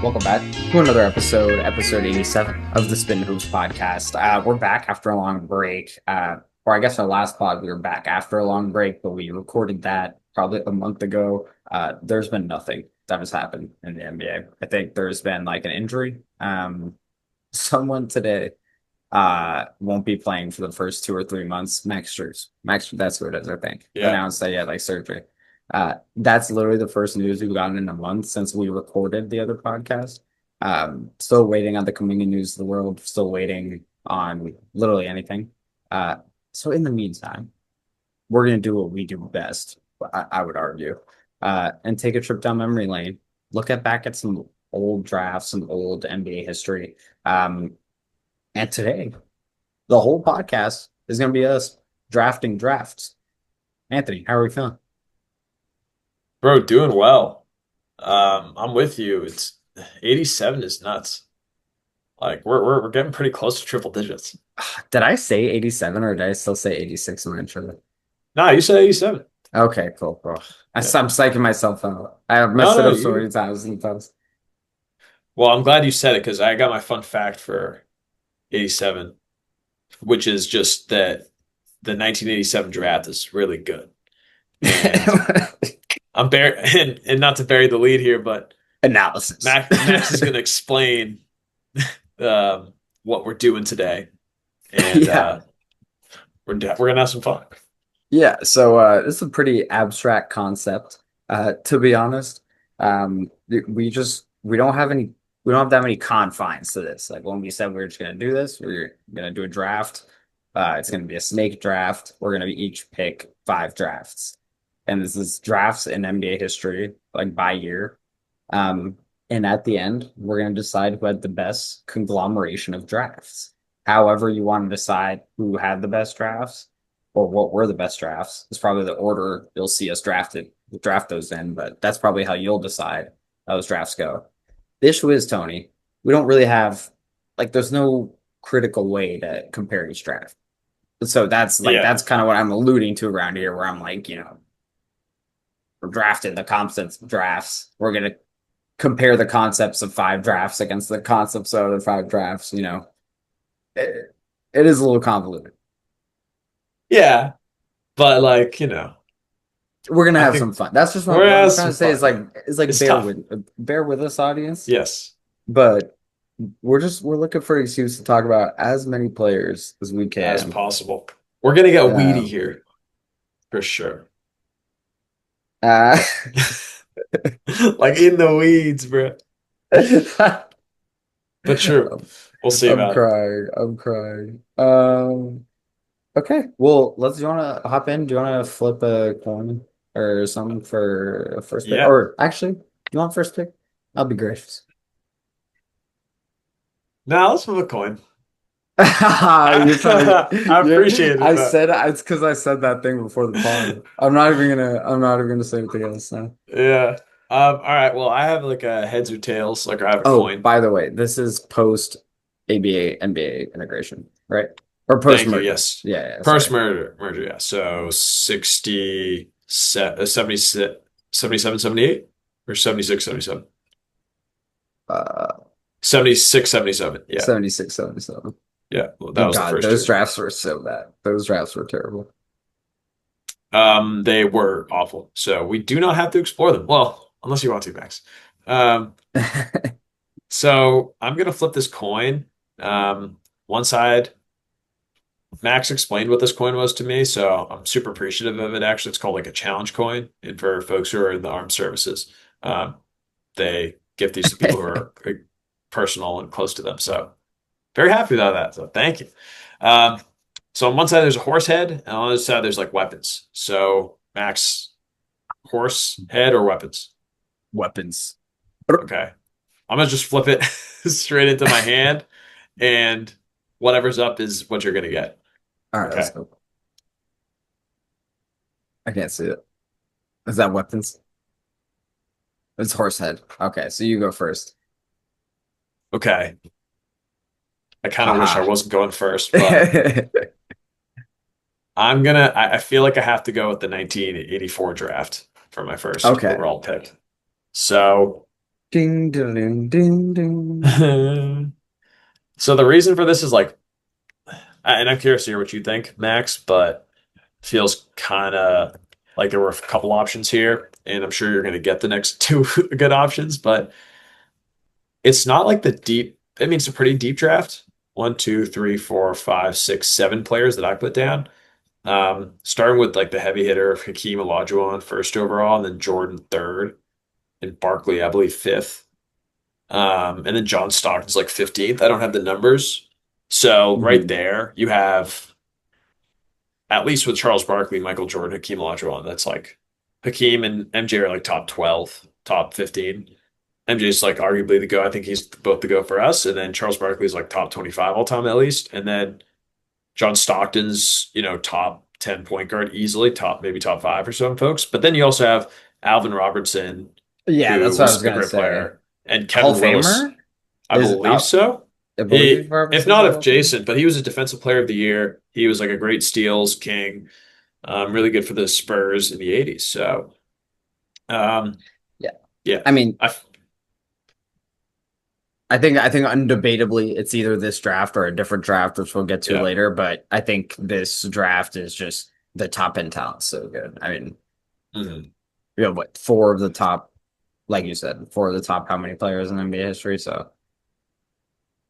Welcome back to another episode 87 of the Spittin Hoops podcast. We're back after a long break. Or I guess our last pod, we were back after a long break, but we recorded that probably a month ago. There's been nothing that has happened in the NBA. I think there's been like an injury. Someone today won't be playing for the first 2 or 3 months. Max, that's who it is, I think. Yeah. Announced that he had like surgery. That's literally the first news we've gotten in a month since we recorded the other podcast. Still waiting on the coming in news of the world, still waiting on literally anything. So in the meantime, we're gonna do what we do best, I would argue, and take a trip down memory lane, look at back at some old drafts, some old NBA history. And today, the whole podcast is gonna be us drafting drafts. Anthony, how are we feeling? Bro, doing well. I'm with you. It's 87 is nuts. Like we're getting pretty close to triple digits. Did I say 87 or did I still say 86 in my intro? Nah, you said 87. Okay, cool, bro. Yeah. I'm psyching myself out. I have messed No, it no, up so you. many times in the past. Well, I'm glad you said it because I got my fun fact for 87, which is just that the 1987 draft is really good. And and not to bury the lead here, but Analysis. Max is going to explain what we're doing today, and Yeah. we're gonna have some fun. Yeah, so this is a pretty abstract concept, to be honest. We don't have any we don't have that many confines to this. Like when we said we were just gonna do this, we're gonna do a draft. It's gonna be a snake draft. We're gonna each pick 5 drafts. And this is drafts in NBA history, like by year. And at the end, we're gonna decide who had the best conglomeration of drafts. However, you want to decide who had the best drafts or what were the best drafts. It's probably the order you'll see us draft those in, but that's probably how you'll decide how those drafts go. The issue is, Tony, we don't really have like there's no critical way to compare each draft. So Yeah. that's kind of what I'm alluding to around here, where I'm like, we're drafting the concepts of drafts. We're gonna compare the concepts of 5 drafts against the concepts of other 5 drafts. It is a little convoluted. Yeah, but We're gonna I have some think fun. That's just we're what gonna I'm have trying to some say. fun. Is like Yeah. is like It's tough. bear with us, audience. Yes. But we're looking for an excuse to talk about as many players as we As can. possible. We're gonna get weedy Um, here for sure. uh, Like in the weeds, bro. But true. We'll see I'm about it. crying. I'm crying. Okay. Well, do you want to hop in? Do you want to flip a coin or something for a first pick? Yeah. Or actually, you want first pick? I'll be gracious. Now let's flip a coin. You're trying I to. appreciate it, but It's because I said that thing before the pod. I'm not even gonna say anything else now. yeah. All right. Well, I have like a heads or tails, like I have a Oh, coin. by the way, this is post ABA NBA integration, right? Or post Thank you. merger. Yes. Yeah, First sorry. merger, yeah. So 60, 76, 77, 78, or 76, 77. Uh, 76, 77. Yeah. 76, 77. Yeah. Well, that Oh was the God, first those year. drafts were so bad. Those drafts were terrible. They were awful. So we do not have to explore them. Well, unless you want to, Max. Um, so I'm gonna flip this coin. One side, Max explained what this coin was to me, so I'm super appreciative of it. Actually, it's called like a challenge coin, and for folks who are in the armed services, um, they give these to people who are personal and close to them. So very happy about that. So thank you. Um, so on one side there's a horse head, and on the other side there's like weapons. So Max, horse head or weapons? Weapons. Okay. I'm gonna just flip it straight into my hand, and whatever's up is what you're gonna get. All right, let's Okay. go. I can't see it. Is that weapons? It's horse head. Okay, so you go first. Okay. I kind of wish I Haha. wasn't going first, but I feel like I have to go with the 1984 draft for my first Okay. overall pick. So Ding, ding, ding, ding, ding. So the reason for this is like, and I'm curious to hear what you think, Max, but feels kind of like there were a couple options here, and I'm sure you're going to get the next two good options, but it's not like the deep. I mean, it's a pretty deep draft. One, two, three, four, five, six, 7 players that I put down. Starting with like the heavy hitter of Hakeem Olajuwon first overall, and then Jordan third, and Barkley, I believe, fifth. And then John Stockton's like 15th. I don't have the numbers. So right Mhm. there, you have at least with Charles Barkley, Michael Jordan, Hakeem Olajuwon. That's like Hakeem and MJ are like top 12, top 15. MJ's like arguably the go. I think he's both the go for us. And then Charles Barkley's like top 25 all time at least. And then John Stockton's, top 10 point guard easily, top maybe top five for some folks. But then you also have Alvin Robertson, Yeah, who that's what I was was a gonna great say. player, and Hall Kevin of Willis. Famer I is believe so. I believe If Robertson's not, a if Hall of Famer. Jason, but he was a defensive player of the year. He was like a great steals king, really good for the Spurs in the 80s. So, um, Yeah, yeah, I mean, I, I think undebatably it's either this draft or a different draft, which we'll get to yeah. later. But I think this draft is just the top end talent so good. I mean, Mhm. what four of the top, like you said, four of the top how many players in NBA history? So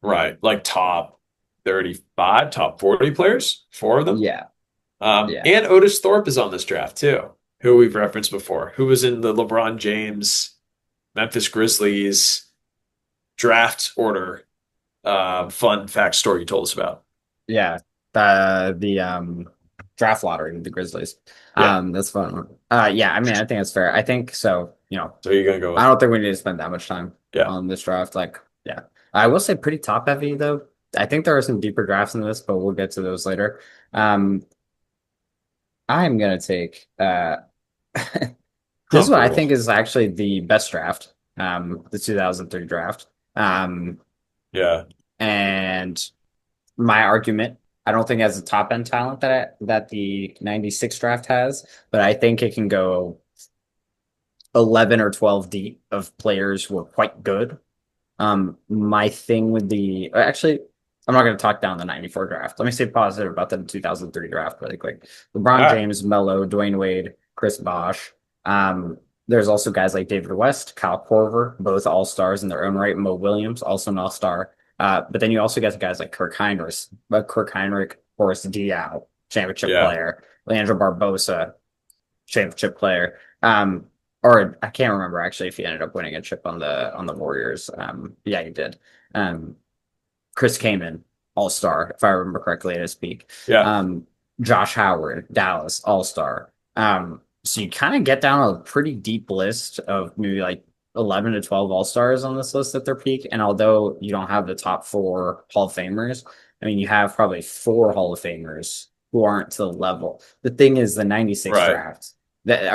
Right. Like top 35, top 40 players, 4 of them. yeah, yeah, And Otis Thorpe is on this draft too, who we've referenced before, who was in the LeBron James Memphis Grizzlies draft order. Fun fact story you told us about. yeah. The draft lottery with the Grizzlies. Yeah. That's fun. Yeah. I mean, I think it's fair. I think so. So you're gonna go I with don't think we need to spend that much time yeah. on this draft. Like, yeah, I will say pretty top heavy though. I think there are some deeper drafts in this, but we'll get to those later. Um, I'm gonna take this Oh, one. I brutal. think is actually the best draft. The 2003 draft. Yeah. And my argument, I don't think it has the top end talent that the 96 draft has, but I think it can go 11 or 12 deep of players who are quite good. My thing with the actually, I'm not going to talk down the 94 draft. Let me say positive about the 2003 draft really quick. All LeBron right. James, Melo, Dwayne Wade, Chris Bosh. Um, there's also guys like David West, Kyle Korver, both all stars in their own right. Mo Williams, also an all star. But then you also get guys like Kirk Heinrich, Horace Diaw, championship Yeah. player, Leandro Barbosa, championship player. Or I can't remember actually if he ended up winning a chip on the Warriors. Yeah, he did. Um, Chris Kaman, All Star, if I remember correctly at his peak. Yeah. Um, Josh Howard, Dallas, All Star. So you kind of get down a pretty deep list of maybe like 11 to 12 All Stars on this list at their peak. And although you don't have the top four Hall of Famers, I mean, you have probably four Hall of Famers who aren't to the level. The thing is, the 96 Right. draft, that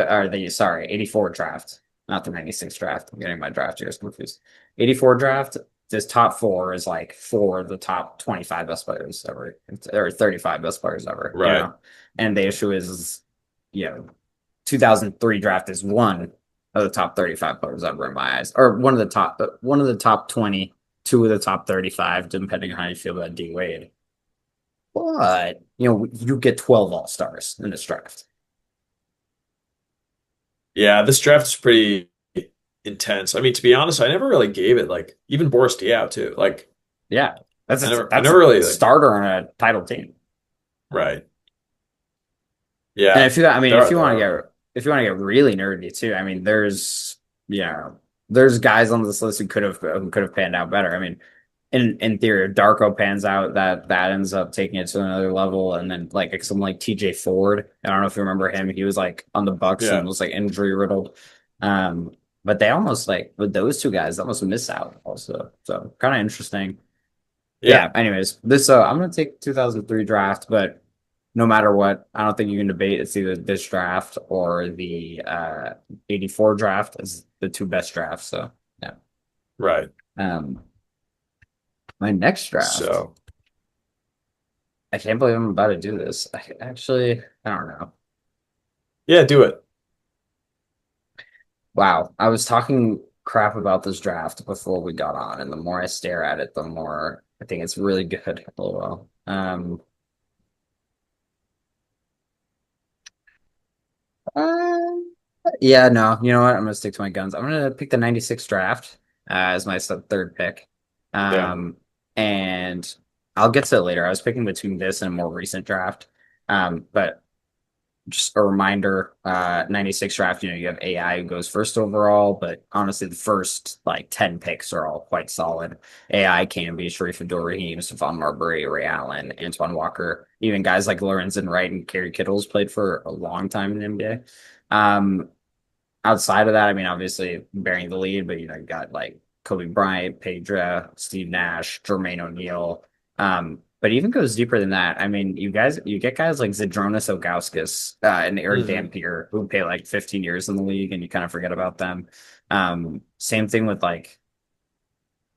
are the sorry, 84 draft, not the 96 draft. I'm getting my draft years confused. 84 draft, this top four is like four of the top 25 best players ever, or 35 best players ever. Right. And the issue is, you know, 2003 draft is one of the top 35 players ever in my eyes, or one of the top 20, two of the top 35, depending on how you feel about D Wade. But, you get 12 All Stars in this draft. Yeah. This draft is pretty intense. I mean, to be honest, I never really gave it like even Boris Diaw too. Like Yeah, I that's never a really like starter on a title team. right. And Yeah. if you, I mean, There are there are. if you want to get really nerdy too, I mean, there's guys on this list who could have panned out better. I mean, in theory, if Darko pans out, that ends up taking it to another level, and then like someone like TJ Ford. I don't know if you remember him. He was like on the Bucks and Yeah. was like injury riddled. But they almost like with those two guys, they almost miss out also. So kind of interesting. Yeah. Yeah. Anyways, this I'm gonna take 2003 draft, but no matter what, I don't think you can debate. It's either this draft or the 84 draft as the two best drafts. So yeah. Right. Um, my next draft. So I can't believe I'm about to do this. I don't know. yeah, do it. Wow. I was talking crap about this draft before we got on, and the more I stare at it, the more I think it's really good. Oh well. Yeah, no, you know what? I'm gonna stick to my guns. I'm gonna pick the 96 draft as my third pick. Yeah. Um, and I'll get to it later. I was picking between this and a more recent draft. But just a reminder, 96 draft, you have AI who goes first overall, but honestly, the first like 10 picks are all quite solid. AI can be Sharif Abdul-Rahim, Stephon Marbury, Ray Allen, Antoine Walker, even guys like Lorenzen Wright and Kerry Kittles played for a long time in the NBA. Um, Outside of that, I mean, obviously bearing the lead, but you got like Kobe Bryant, Pedro, Steve Nash, Jermaine O'Neal. But even goes deeper than that. I mean, you get guys like Zydrunas Ilgauskas and Eric Hmm. Dampier who pay like 15 years in the league, and you kind of forget about them. Same thing with like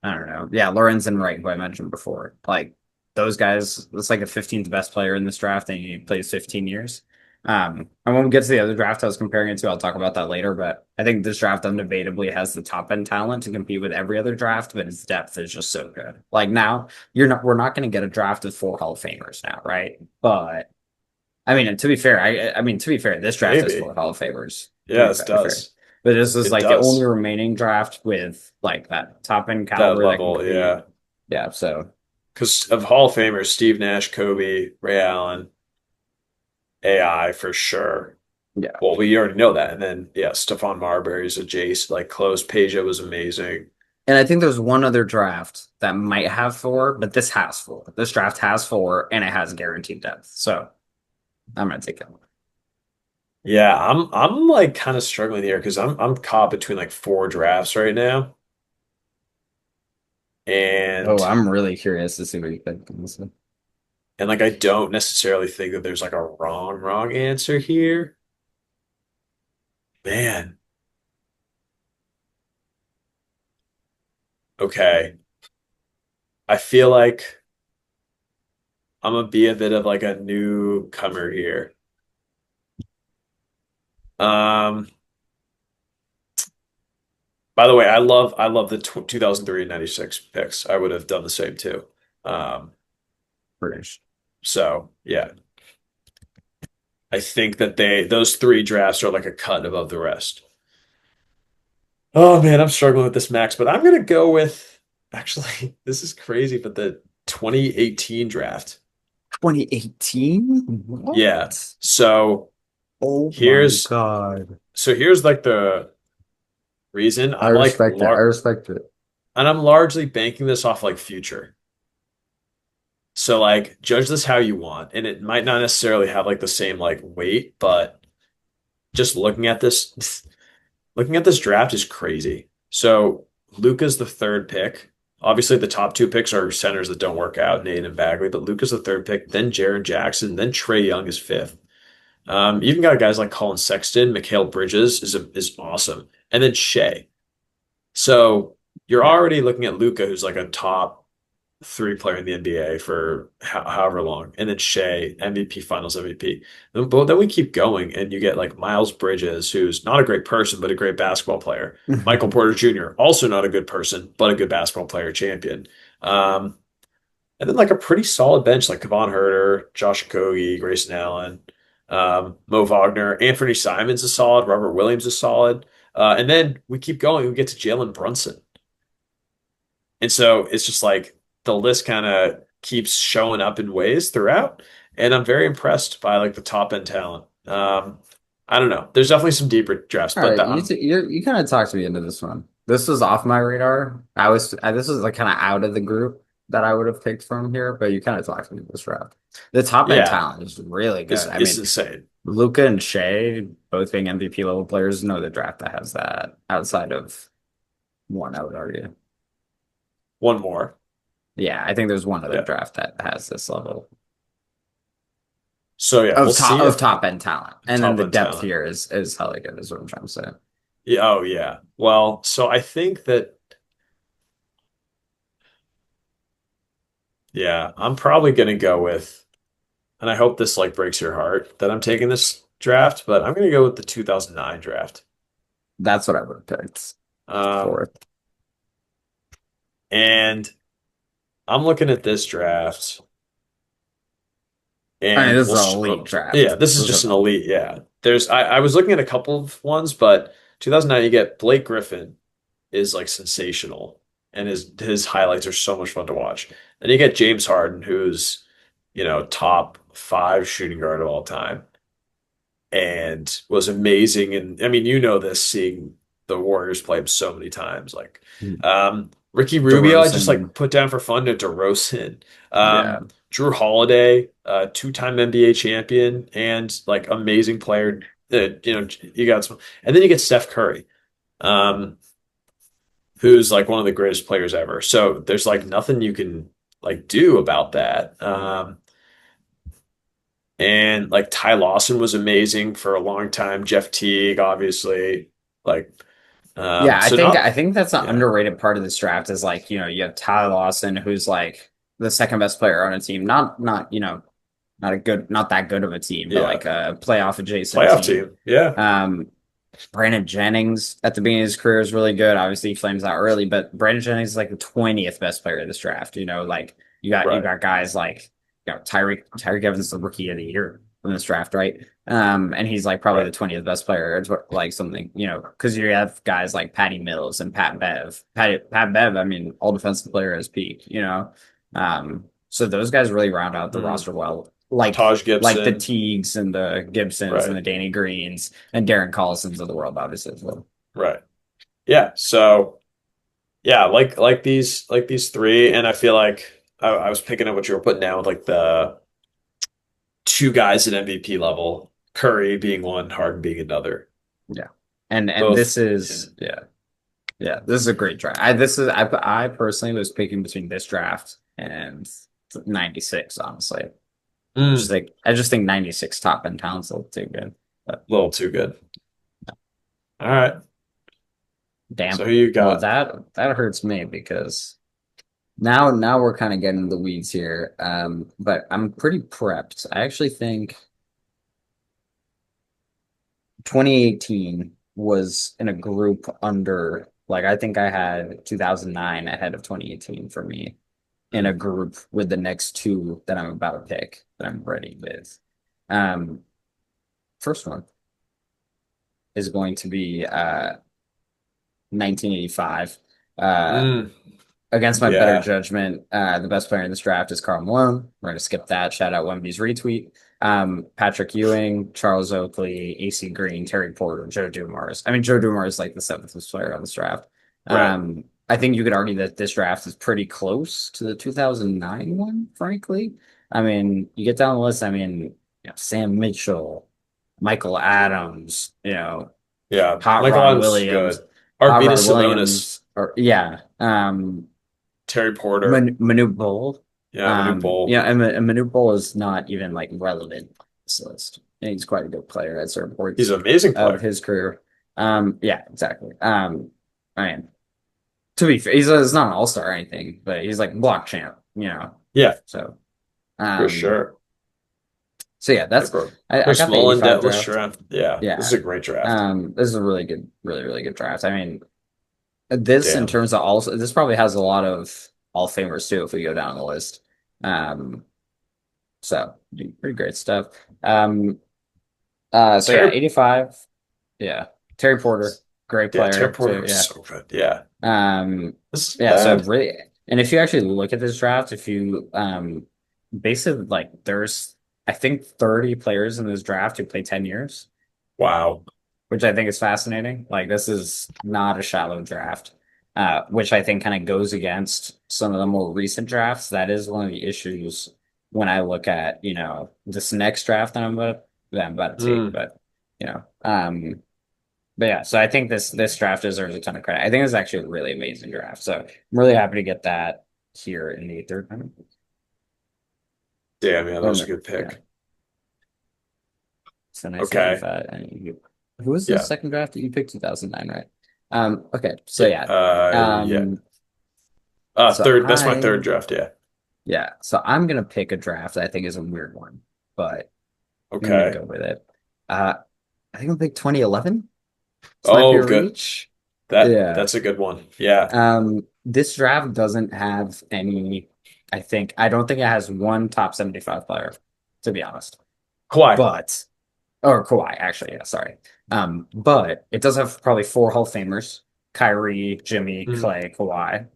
I don't know. Yeah, Lorenz and Wright, who I mentioned before. Like those guys, it's like the 15th best player in this draft, and he plays 15 years. And when we get to the other draft I was comparing it to, I'll talk about that later. But I think this draft undebatably has the top end talent to compete with every other draft, but its depth is just so good. Like now, we're not going to get a draft with four Hall of Famers now, right? But I mean, to be fair, I mean to be fair, this draft has four Maybe. Hall of Famers. To Yeah, be this fair, does. but this is It like the only does. remaining draft with like that top end That caliber that can level, compete. yeah. Yeah, so Because of Hall of Famers, Steve Nash, Kobe, Ray Allen, AI for sure. yeah, Well, we already know that. And then, yeah, Stephon Marbury's a Jace, like close. Peja was amazing. and I think there's one other draft that might have four, but this has four. This draft has four, and it has guaranteed depth. So I'm gonna take it. Yeah, I'm like kind of struggling here because I'm caught between like four drafts right now. Oh, And I'm really curious to see what you think. Honestly. and like I don't necessarily think that there's like a wrong answer here. Man, okay. I feel like I'm gonna be a bit of like a newcomer here. Um, by the way, I love the tw 2003 and 96 picks. I would have done the same too. Um, British. so yeah, I think that those three drafts are like a cut above the rest. Oh man, I'm struggling with this max, but I'm gonna go with actually, this is crazy, but the 2018 draft. 2018? Yeah. What? So Oh my here's God. here's like the reason I I'm like respect it. I lar respect it. and I'm largely banking this off like future. So like judge this how you want, and it might not necessarily have like the same like weight, but just looking at this looking at this draft is crazy. So Luka's the third pick. Obviously, the top two picks are centers that don't work out, Nate and Bagley, but Luka's the third pick, then Jaren Jackson, then Trey Young is fifth. You even got guys like Colin Sexton, Mikal Bridges is awesome, and then Shea. So you're Yeah. already looking at Luka, who's like a top three player in the NBA for however long, and then Shea, MVP, Finals MVP. But then we keep going, and you get like Miles Bridges, who's not a great person but a great basketball player. Michael Porter Jr., also not a good person but a good basketball player, champion. Um, and then like a pretty solid bench like Kevon Huerter, Josh Okogie, Grayson Allen, Mo Wagner, Anthony Simons is solid, Robert Williams is solid. And then we keep going, we get to Jalen Brunson. And so it's just like the list kind of keeps showing up in ways throughout. And I'm very impressed by like the top end talent. I don't know. There's definitely some deeper drafts, All but right, that I'm you kind of talked me into this one. This was off my radar. This was like kind of out of the group that I would have picked from here, but you kind of talked me into this route. The top end yeah, talent is really good. I is mean, insane. Luca and Shea, both being MVP level players, know the draft that has that outside of one, I would argue. One more. Yeah, I think there's one other Yeah. draft that has this level So yeah, we'll see of if top end talent, and then top the end depth talent. here is hella good, is what I'm trying to say. Yeah, oh yeah. Well, so I think that yeah, I'm probably gonna go with, and I hope this like breaks your heart that I'm taking this draft, but I'm gonna go with the 2009 draft. That's what I would have picked. Um, Fourth. and I'm looking at this draft, I mean, and this is an elite yeah, draft. this is This is just an an elite. elite. Yeah, I was looking at a couple of ones, but 2009 you get Blake Griffin is like sensational, and his highlights are so much fun to watch. Then you get James Harden, who's top five shooting guard of all time, and was amazing. And I mean, this seeing the Warriors play him so many times. Like Ricky Rubio, I just DeRozan. like put down for fun to DeRozan. Yeah. Drew Holiday, two-time NBA champion and like amazing player. You got some, and then you get Steph Curry, um, who's like one of the greatest players ever. So there's like nothing you can like do about that. And like Ty Lawson was amazing for a long time. Jeff Teague, obviously, like Yeah, so not I think that's an yeah underrated part of this draft is like, you have Tyler Lawson, who's like the second best player on a team. Not that good of a team, but yeah like a playoff adjacent playoff team. team yeah Um, Brandon Jennings at the beginning of his career is really good. Obviously, he flames out early, but Brandon Jennings is like the 20th best player of this draft. Like you right got guys like Tyreek Evans is the rookie of the year from this draft, right? And he's like probably the right 20th best player, or like something, because you have guys like Patty Mills and Pat Bev. Pat Bev, I mean, all defensive player at his peak. So those guys really round out the mm. roster well. Like Taj like the Gibson Teagues and the Gibsons and right the Danny Greens and Darren Collisons of the world, obviously as well. right yeah so yeah like these three and I feel like I was picking up what you were putting down with like the two guys at MVP level, Curry being one, Harden being another. Yeah. And Both this is this is a great draft. I personally was picking between this draft and 96, honestly. mm, I just think 96 top end talent's a little too good. But a little too good. All right. damn. So who you Well, got? that hurts me because now we're kind of getting in the weeds here. But I'm pretty prepped. I actually think 2018 was in a group under, like, I think I had 2009 ahead of 2018 for me in a Mm, group with the next two that I'm about to pick that I'm ready with. Um, First one is going to be 1985. Uh, mm, Against my better yeah. judgment, the best player in this draft is Karl Malone. We're going to skip that. Shout out Wemby's retweet. Patrick Ewing, Charles Oakley, AC Green, Terry Porter, Joe Dumars. I mean, Joe Dumars is like the seventh best player on this draft. Right. I think you could argue that this draft is pretty close to the 2009 one, frankly. I mean, you get down the list, I mean, Sam Mitchell, Michael Adams, Yeah. Hot Michael Rod Adams is Williams, good. Hot Rod Arvidas Sabonis, Williams, or yeah. Terry Porter. Manute Bol. Yeah, Manu Bol. And Manute Bol is not even like relevant on this list. And he's quite a good player at certain He's points an amazing of player. his career. Yeah, exactly. I mean, to be fair, he's not an all-star or anything, but he's like block champ. Yeah, So, for um, sure. so yeah, Hey, that's bro. I Chris got the Mullin, 85 Detlef draft. Schrempf. Yeah, this is Yeah. a great draft. This is a really good, really, really good draft. I mean, this in Damn. terms of also this probably has a lot of all famers too if we go down the list. Um, So pretty great stuff. Um, so yeah, Terry, 85. Yeah. Terry Porter, great yeah, Terry player Porter too. was Yeah. so good. Yeah, this is Yeah, so bad. really, and if you actually look at this draft, if you basically like there's I think 30 players in this draft who play 10 years, Wow. which I think is fascinating. Like this is not a shallow draft. Which I think kind of goes against some of the more recent drafts. That is one of the issues when I look at, this next draft that I'm about to take. Mm, You know, um, but yeah, so I think this draft deserves a ton of credit. I think it's actually a really amazing draft. So I'm really happy to get that here in the third round. damn, yeah, that Oh was a no, good yeah. pick. So Okay. 1985. Who was the Yeah. second draft that you picked? 2009, right? Okay, so yeah. Yeah. Um, so Third. That's my third I draft. Yeah. Yeah, so I'm gonna pick a draft that I think is a weird one, but I'm gonna Okay. go with it. Uh, I think I'll pick 2011. This might be Oh, a good. reach. Yeah. That's a good one. Yeah. This draft doesn't have any, I don't think it has one top 75 player, to be honest. Kawhi. But or Kawhi, actually, yeah, sorry. But it does have probably four Hall of Famers: Kyrie, Jimmy, Mhm. Clay, Kawhi.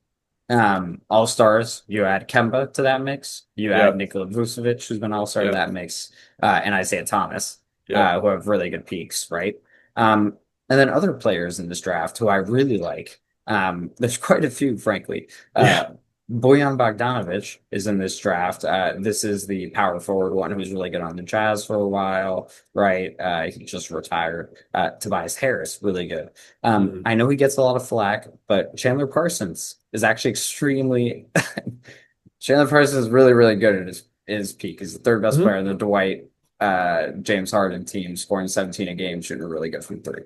All stars. You add Kemba to that mix. You add Yep. Nikola Vucevic, who's been all star to Yep. that mix, and Isaiah Thomas, Yep. who have really good peaks, right? Um, and then other players in this draft who I really like. There's quite a few, frankly. Yeah. Bojan Bogdanovic is in this draft. This is the power forward one who was really good on the Jazz for a while, right? He just retired. Tobias Harris, really good. Mhm. I know he gets a lot of flack, but Chandler Parsons is actually extremely. Chandler Parsons is really, really good at his peak. He's the third best player Mhm. in the Dwight James Harden team, scoring 17 a game, shooting really good from three.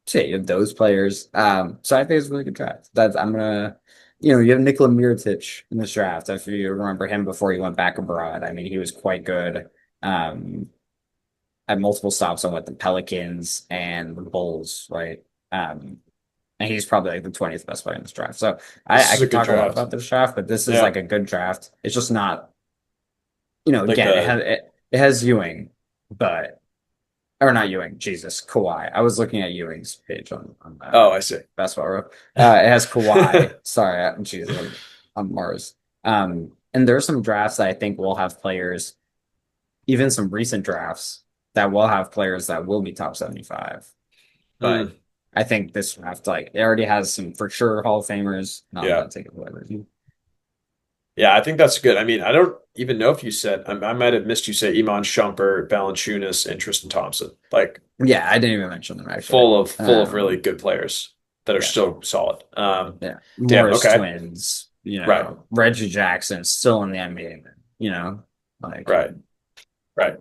So yeah, you have those players. So I think it's a really good draft. That's I'm gonna, you have Nikola Mirotic in this draft. If you remember him before he went back abroad, I mean, he was quite good. Um, at multiple stops on with the Pelicans and the Bulls, right? Um, and he's probably like the 20th best player in this draft. So This I is a could good talk a lot draft. about this draft, but this is Yeah. like a good draft. It's just not, Like again, the it has Ewing, but or not Ewing, Jesus, Kawhi. I was looking at Ewing's page on Oh, I see. Basketball Row. It has Kawhi. Sorry, Jesus, I'm on Mars. And there are some drafts that I think will have players, even some recent drafts that will have players that will be top 75. But Mm, I think this draft, like, it already has some for sure Hall of Famers. No, I'm yeah. gonna take it whatever. Yeah, I think that's good. I mean, I don't even know if you said I might have missed you say Iman Shumpert, Valanciunas, and Tristan Thompson. Like Yeah, I didn't even mention them actually. full of really good players that are Yeah, still solid. yeah. Damn, Morris okay. twins, Right. Reggie Jackson still in the NBA, like Right. Right.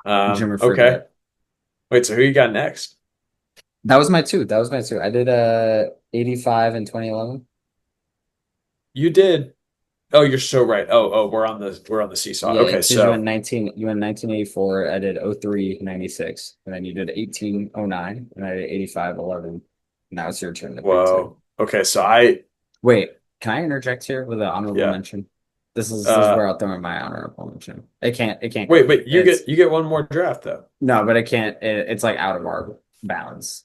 Jimmer Okay. Fredette. Wait, so who you got next? That was my two. That was my two. I did 85 in 2011. You did. Oh, you're so right. We're on the seesaw. Yeah, Okay, because so 1984. I did 03 96, and then you did 1809, and I did 85 11. Now it's your turn to pick two. whoa. Okay, so I Wait, can I interject here with an honorable yeah. mention? This is Uh where I'll throw in my honorable mention. It can't go. wait, It's you get one more draft though. no, but it can't. It's like out of our bounds.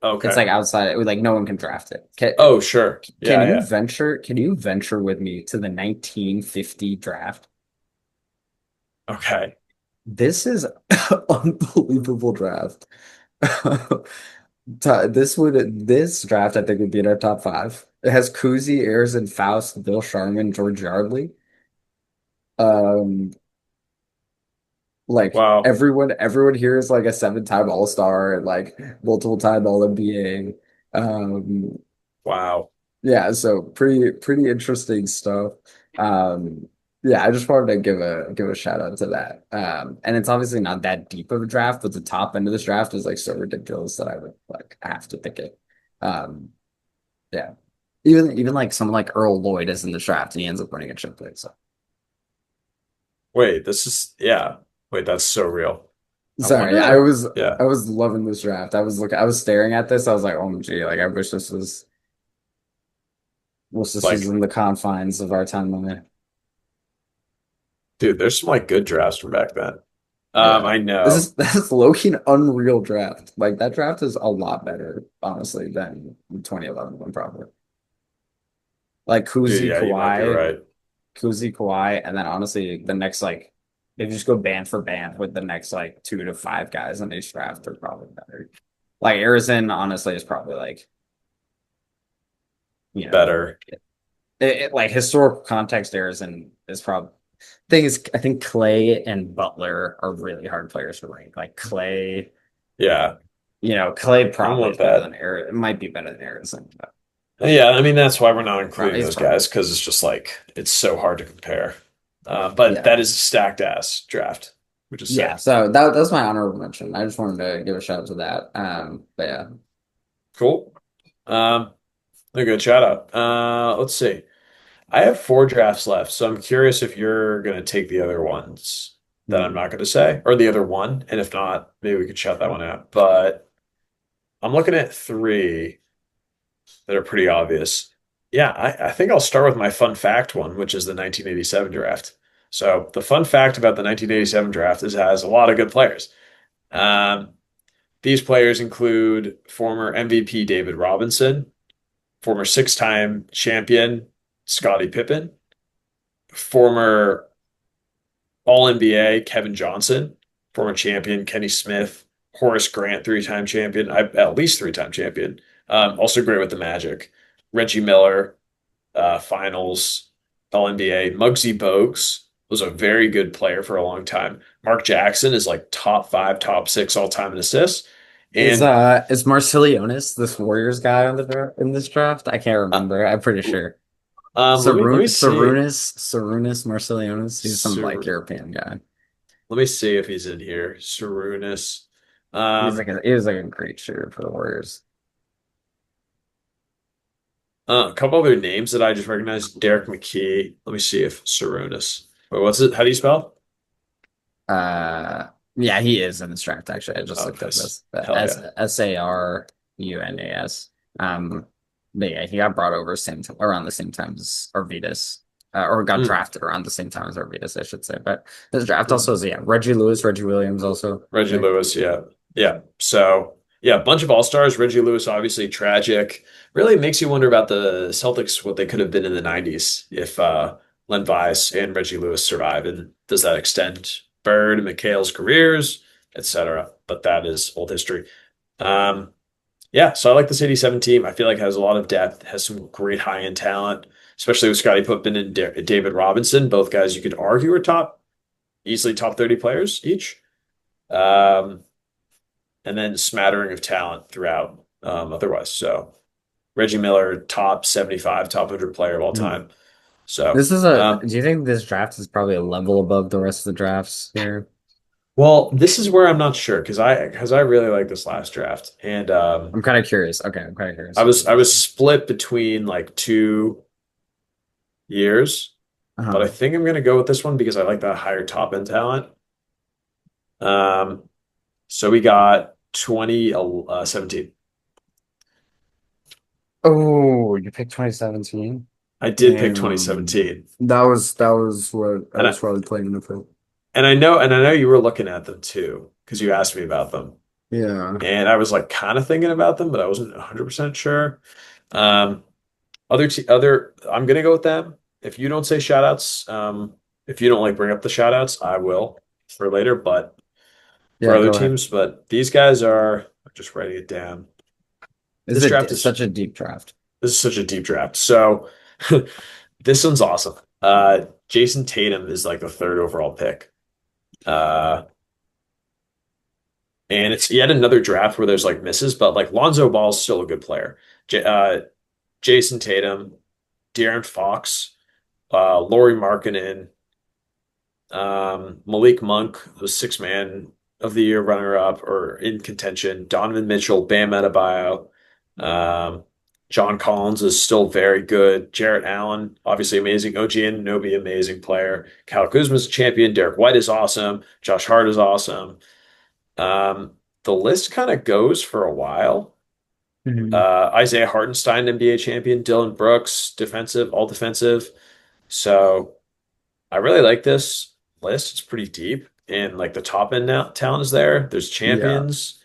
It's Okay. like outside. Like no one can draft it. Oh, sure. Can Yeah, you yeah. venture? Can you venture with me to the 1950 draft? Okay. This is unbelievable draft. This draft I think would be in our top five. It has Cousy, Ayers, and Faust, Bill Sharman, George Yardley. Um, like Wow. everyone here is like a seven-time All-Star and like multiple-time All-NBA. Um, Wow. yeah, so pretty interesting stuff. Um, yeah, I just wanted to give a shout out to that. And it's obviously not that deep of a draft, but the top end of this draft is like so ridiculous that I would like have to pick it. Um, yeah. Even like someone like Earl Lloyd is in the draft and he ends up winning a chip play. So Wait, this is yeah. Wait, that's so real. I sorry, I wonder. was Yeah. I was loving this draft. I was staring at this. I was like, oh gee, like I wish this was Like, in the confines of our timeline. dude, there's some like good drafts from back then. Yeah. I This know. is that's low-key an unreal draft. Like that draft is a lot better, honestly, than the 2011 one probably. Like Dude, yeah, you might be right. Kuzi, Kawhi, and then honestly the next like if you just go band for band with the next like two to five guys in each draft, they're probably better. Like Arizon, honestly, is probably like, you know, Better. like historical context, Arizon is probably thing is I think Clay and Butler are really hard players to rank. Like Clay. Yeah. Clay I'm probably with is better that. than Aaron. It might be better than Arizona, but Yeah, I mean that's why we're not including he's those probably guys because it's just like it's so hard to compare. But yeah, that is a stacked ass draft, which is yeah. sick. So that's my honorable mention. I just wanted to give a shout out to that. But yeah, Cool. A good shout out. Let's see. I have four drafts left, so I'm curious if you're gonna take the other ones that I'm Hmm. not gonna say, or the other one, and if not, maybe we could shout that one out. But I'm looking at three that are pretty obvious. Yeah, I think I'll start with my fun fact one, which is the 1987 draft. So the fun fact about the 1987 draft is it has a lot of good players. Um, these players include former MVP David Robinson, former six-time champion Scottie Pippen, former All-NBA Kevin Johnson, former champion Kenny Smith, Horace Grant, three-time champion, at least three-time champion. Also great with the Magic. Reggie Miller, Finals, All-NBA. Muggsy Bogues was a very good player for a long time. Mark Jackson is like top five, top six all time in assists. And Is Marcilionis this Warriors guy on the in this draft? I can't uh, remember. I'm pretty sure. let me see. Sarunas Marcilionis. He's some like Sur European guy. Let me see if he's in here. Sarunas. Um, He was like a great shooter for the Warriors. a couple other names that I just recognized. Derek McKee. Let me see if Sarunas. Wait, what's it? How do you spell? Uh, yeah, he is in this draft. Actually, I just Oh, looked up nice. this Hell yeah. Sarunas. But yeah, he got brought over around the same time as Arvidas, or got Mm, drafted around the same time as Arvidas, I should say. But this draft also mm. is, yeah, Reggie Lewis, Reggie Williams also Reggie there. Lewis, yeah. Yeah. So, yeah, a bunch of all-stars. Reggie Lewis, obviously tragic. Really makes you wonder about the Celtics, what they could have been in the 90s if Len Bias and Reggie Lewis survive. And does that extend Bird and McHale's careers, etc.? But that is old history. Um, yeah, so I like this 87 team. I feel like it has a lot of depth, has some great high-end talent, especially with Scottie Pippen and David Robinson, both guys you could argue are easily top 30 players each. Um, and then smattering of talent throughout otherwise. So Reggie Miller, top 75, top 100 player of all Hmm. time. So, Do you think this draft is probably a level above the rest of the drafts here? well, this is where I'm not sure because I really like this last draft, and I'm kind of curious. Okay, I'm kind of curious I what you was I think. was split between like 2 years, but I Uh-huh. think I'm gonna go with this one because I like that higher top end talent. Um, so we got 2017. Oh, you picked 2017? I did pick Damn. 2017, That was what I and was I probably playing with it. and I know you were looking at them too because you asked me about them. Yeah. And I was like kind of thinking about them, but I wasn't 100% sure. Um, I'm gonna go with them. If you don't say shout outs, if you don't like bring up the shout outs, I will for later, but for Yeah, other go ahead. teams, but these guys are I'm just writing it down. This draft is Such a deep draft. this is such a deep draft. So this one's awesome. Jason Tatum is like the third overall pick. Uh, and it's yet another draft where there's like misses, but like Lonzo Ball's still a good player. Jason Tatum, De'Aaron Fox, Lauri Markkanen, Malik Monk, the six man of the year runner up or in contention, Donovan Mitchell, Bam Adebayo, um, John Collins is still very good. Jarrett Allen, obviously amazing. OG Anunoby, amazing player. Kyle Kuzma's a champion. Derek White is awesome. Josh Hart is awesome. Um, the list kind of goes for a while. Mhm. Isaiah Hartenstein, NBA champion. Dylan Brooks, defensive, all defensive. So I really like this list. It's pretty deep, and like the top end now talent is there. There's Yeah. champions,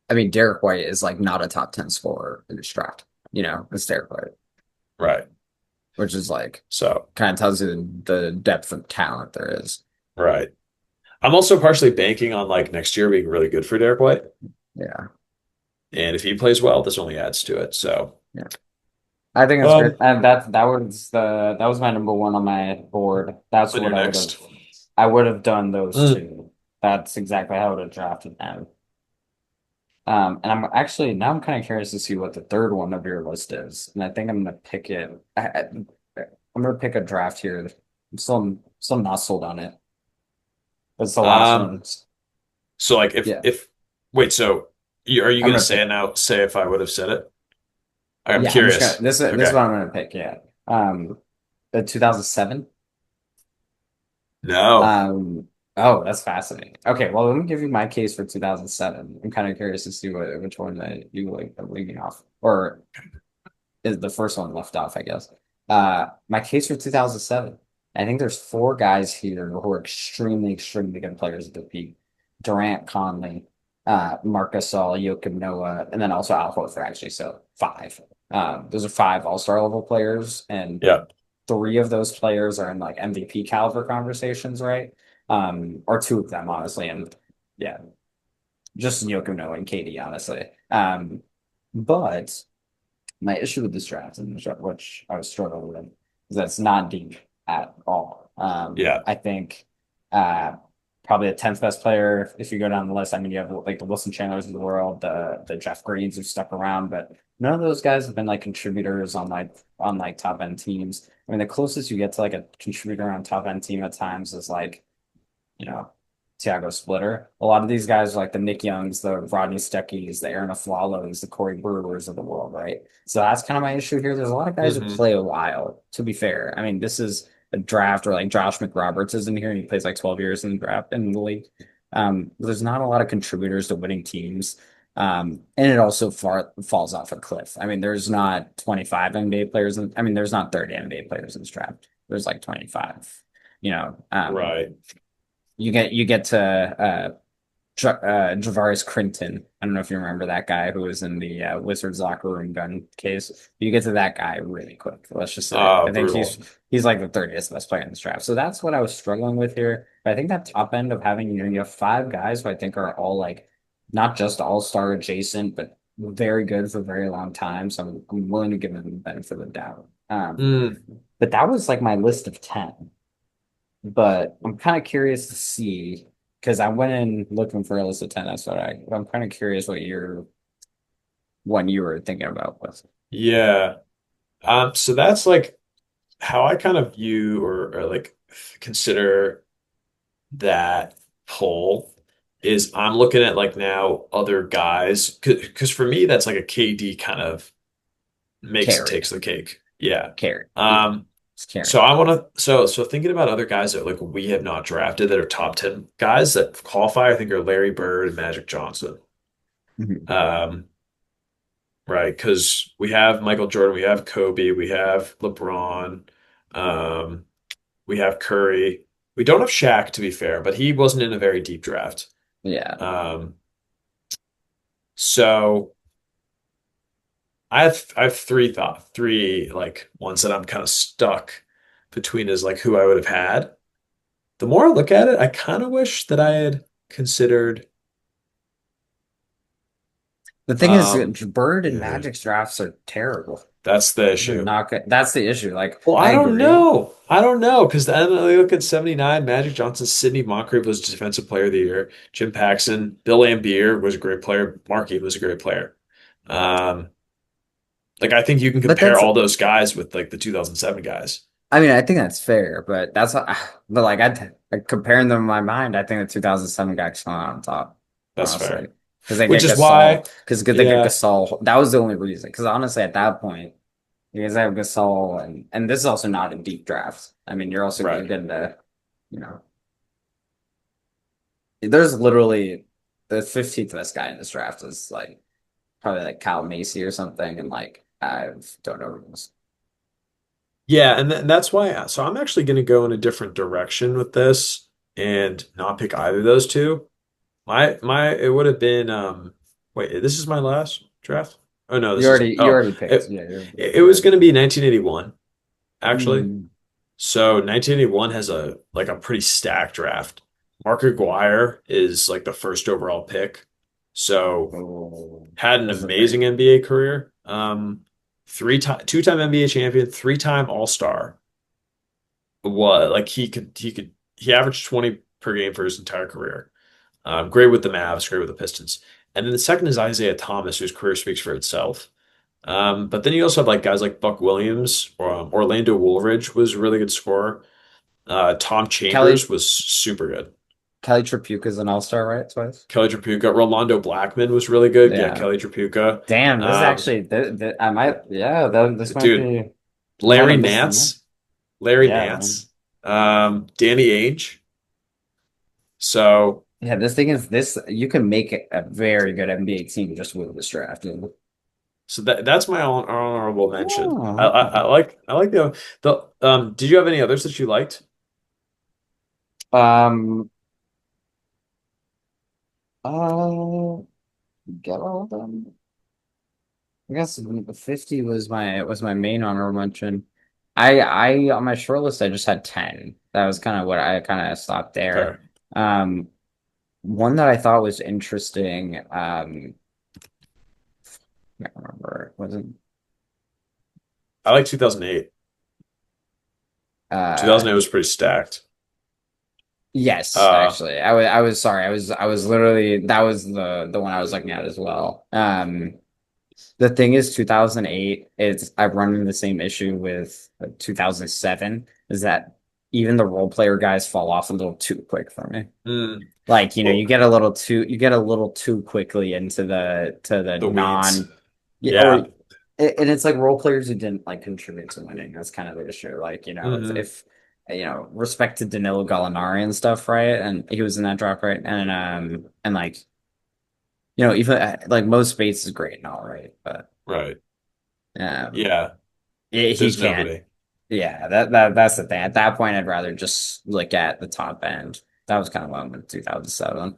I mean, Derek White is like not a top 10 scorer in this draft. It's Derek White, right? which is like So kind of tells you the depth of talent there is. right. I'm also partially banking on like next year being really good for Derek White, Yeah. and if he plays well, this only adds to it. So, Yeah. I think that's great. um, And that was my number one on my board. That's on what your next, I would have done those Mm, two. That's exactly how I would have drafted them. And I'm kind of curious to see what the third one of your list is. And I think I'm gonna pick it. I'm gonna pick a draft here. I'm still not sold on it. It's the last um, one. so like if Yeah. if wait, so are you I'm gonna gonna say it pick. now? Say if I would have said it? I'm Yeah, I'm just gonna curious. this is Okay, what I'm gonna pick, yeah. The 2007. no, Um Oh, that's fascinating. Okay, well, let me give you my case for 2007. I'm kind of curious to see which one that you like are leaving off, or is the first one left off, I guess. My case for 2007. I think there's four guys here who are extremely, extremely good players at the peak. Durant, Conley, Marc Gasol, Joakim Noah, and then also Al Horford, actually. So five. Those are five all-star level players, and Yeah. three of those players are in like MVP caliber conversations, right? Or two of them, honestly, and yeah, just Joakim Noah and KD, honestly. But my issue with this draft, and which I was struggling with, is that it's not deep at all. Yeah. I think uh, probably the 10th best player, if you go down the list, I mean, you have like the Wilson Chandlers of the world, the Jeff Greens who've stuck around, but none of those guys have been like contributors on like top end teams. I mean, the closest you get to like a contributor on top end team at times is like you know, Tiago Splitter. A lot of these guys are like the Nick Youngs, the Rodney Stuckeys, the Aaron Aflalos, the Corey Brewers of the world, right? So that's kind of my issue here. There's a lot of guys who Hmm. play a while, to be fair. I mean, this is a draft, or like Josh McRoberts is in here and he plays like 12 years in the draft in the league. There's not a lot of contributors to winning teams. And it also falls off a cliff. I mean, there's not 25 NBA players. I mean, there's not 30 NBA players in this draft. There's like 25, you know. Right. You get to Javaris Crinton. I don't know if you remember that guy who was in the Wizards locker room gun case. You get to that guy really quick. Let's just say I think Brutal. he's like the 30th best player in this draft. So that's what I was struggling with here. But I think that top end of having you have five guys who I think are all like not just all-star adjacent, but very good for a very long time. So I'm willing to give them the benefit of the doubt. Mm, But that was like my list of 10. But I'm kind of curious to see because I went in looking for a list of 10. That's what I'm kind of curious what your one you were thinking about was. yeah. So that's like how I kind of view or like consider that poll is I'm looking at like now other guys because for me that's like a KD kind of makes Carry. takes the cake. Yeah. Carry. Yeah. Um, It's carry. so I want to so thinking about other guys that like we have not drafted that are top 10 guys that qualify, I think are Larry Bird and Magic Johnson. Mhm. Um, right? Because we have Michael Jordan, we have Kobe, we have LeBron, um, we have Curry. We don't have Shaq, to be fair, but he wasn't in a very deep draft. Yeah. Um, so I have three like ones that I'm kind of stuck between as like who I would have had. The more I look at it, I kind of wish that I had considered The thing is, um Bird and yeah, Magic's drafts are terrible. that's the They're issue. not good. That's the issue. Like, Well, I I don't agree. know. I don't know because then I look at 79, Magic Johnson, Sidney Moncrief was Defensive Player of the Year. Jim Paxson, Bill Laimbeer was a great player. Markieff was a great player. Um, like I think you can But compare that's, all those guys with like the 2007 guys. I mean, I think that's fair, but but like, like, comparing them in my mind, I think the 2007 got Sean on top, That's honestly, fair. because they Which get is why, Gasol, because they get yeah, Gasol. That was the only reason. Because honestly, at that point, you guys have Gasol, and this is also not a deep draft. I mean, you're right. getting to, you know, there's literally the 15th best guy in this draft is like probably like Kyle Macy or something, and like I don't know who else. Yeah, and that's why. So I'm actually going to go in a different direction with this and not pick either of those two. My it would have been wait, this is my last draft? Oh no, this is You already picked. it Yeah, it you're was already going to picked. be 1981 actually. Mm. So 1981 has a like a pretty stacked draft. Mark Aguirre is like the first overall pick. So Oh, had an this is a great amazing one. NBA career. Two-time NBA champion, three-time All-Star. What like he averaged 20 per game for his entire career. Great with the Mavs, great with the Pistons. And then the second is Isaiah Thomas, whose career speaks for itself. But then you also have like guys like Buck Williams or Orlando Woolridge was a really good scorer. Tom Chambers Kelly was super good. Kelly Tripucka's an all-star, right? Twice. Kelly Tripucka, Rolando Blackman was really good. Yeah, Yeah. Kelly Tripucka. Damn, this is Um, actually I might this might dude, be I might Larry have missed them. Nance, Larry Yeah. Nance, Danny Ainge. So Yeah, this thing is this you can make a very good NBA team just with this draft. so that's my own honorable mention. Oh, okay. I like the did you have any others that you liked? Um, get all of them. I guess 50 was my main honorable mention. I on my short list I just had 10. That was kind of what I kind of stopped there. Fair. Um, one that I thought was interesting, I can't remember, was it I like 2008. uh 2008 was pretty stacked. yes, Uh actually. I was sorry. I was literally that was the one I was looking at as well. The thing is 2008 is I run into the same issue with 2007 is that even the role player guys fall off a little too quick for me. mm, Like, well, you get a little too quickly into the the weeds. non yeah, or Yeah. and it's like role players who didn't like contribute to winning. That's kind of the issue. Like, Hmm. if respect to Danilo Gallinari and stuff, right? And he was in that draft, right? And like, even like most Bates is great and all right, but Right. um Yeah. he There's can't. nobody. Yeah, that's the thing. At that point, I'd rather just look at the top end. That was kind of what I went with 2007.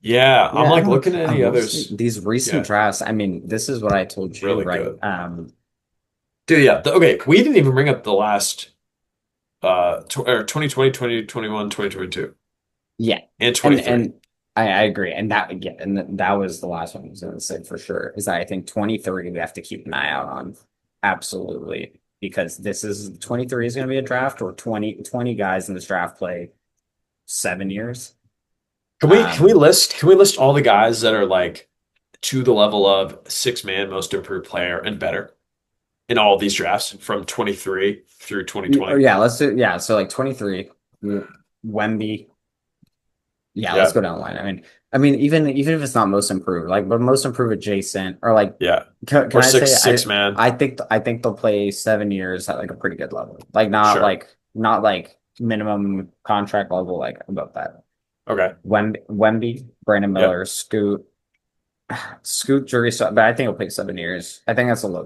Yeah. I'm Yeah, like looking at any honestly, others. these recent Yeah. drafts, I mean, this is what I told you, Really right? good. Dude, yeah. Okay. We didn't even bring up the last tw or 2020, 2021, 2022, Yeah. and And 23. I agree. And that yeah, and that was the last one I was gonna say for sure, is that I think 23 we have to keep an eye out on. Absolutely. Because this is 23 is gonna be a draft or 20 guys in this draft play 7 years. Can we Um, list all the guys that are like to the level of six man most improved player and better in all of these drafts from 23 through or 2020? yeah, let's do yeah, so like 23, Wemby. Yeah, let's Yeah. go down the line. I mean, even if it's not most improved, like, but most improved adjacent, or like, Yeah. can Or I say six man. I think they'll play 7 years at like a pretty good level, like Sure. not like minimum contract level, like above that. Okay. Wemby, Brandon Yep. Miller, Scoot, jury, but I think he'll play 7 years. I think that's a lower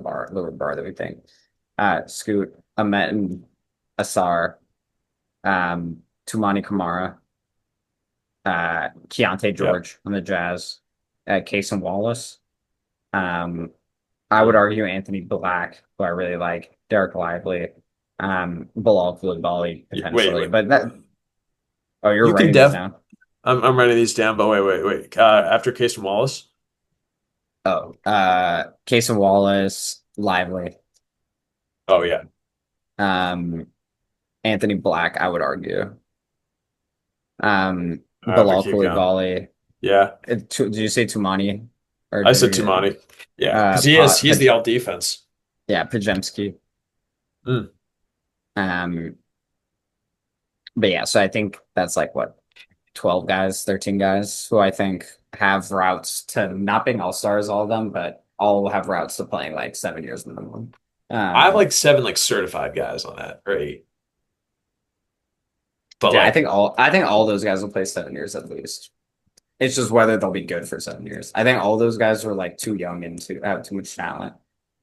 bar that we think. Scoot, Ahmet and Asar, Tumani Kamara, Keontae Yep. George on the Jazz, Case and Wallace. Um, I would Mm. argue Anthony Black, who I really like, Derek Lively, Bilal Coulibaly Wait, potentially. wait. But that, oh, you're You can writing these def down. I'm writing these down, but wait. After Case and Wallace? Oh, Case and Wallace, Lively, Oh yeah. um, Anthony Black, I would argue. But Bilal keep going. Coulibaly. Yeah. Did you say Tumani? Or I did said you, Tumani. Yeah, because he's the all defense. yeah, Pajemski. Mm. Um, but yeah, so I think that's like what 12 guys, 13 guys who I think have routes to not being all-stars, all of them, but all have routes to playing like 7 years minimum. I have Um, like seven like certified guys on that, or eight. But yeah, like, I think all those guys will play 7 years at least. It's just whether they'll be good for 7 years. I think all those guys were like too young and too have too much talent.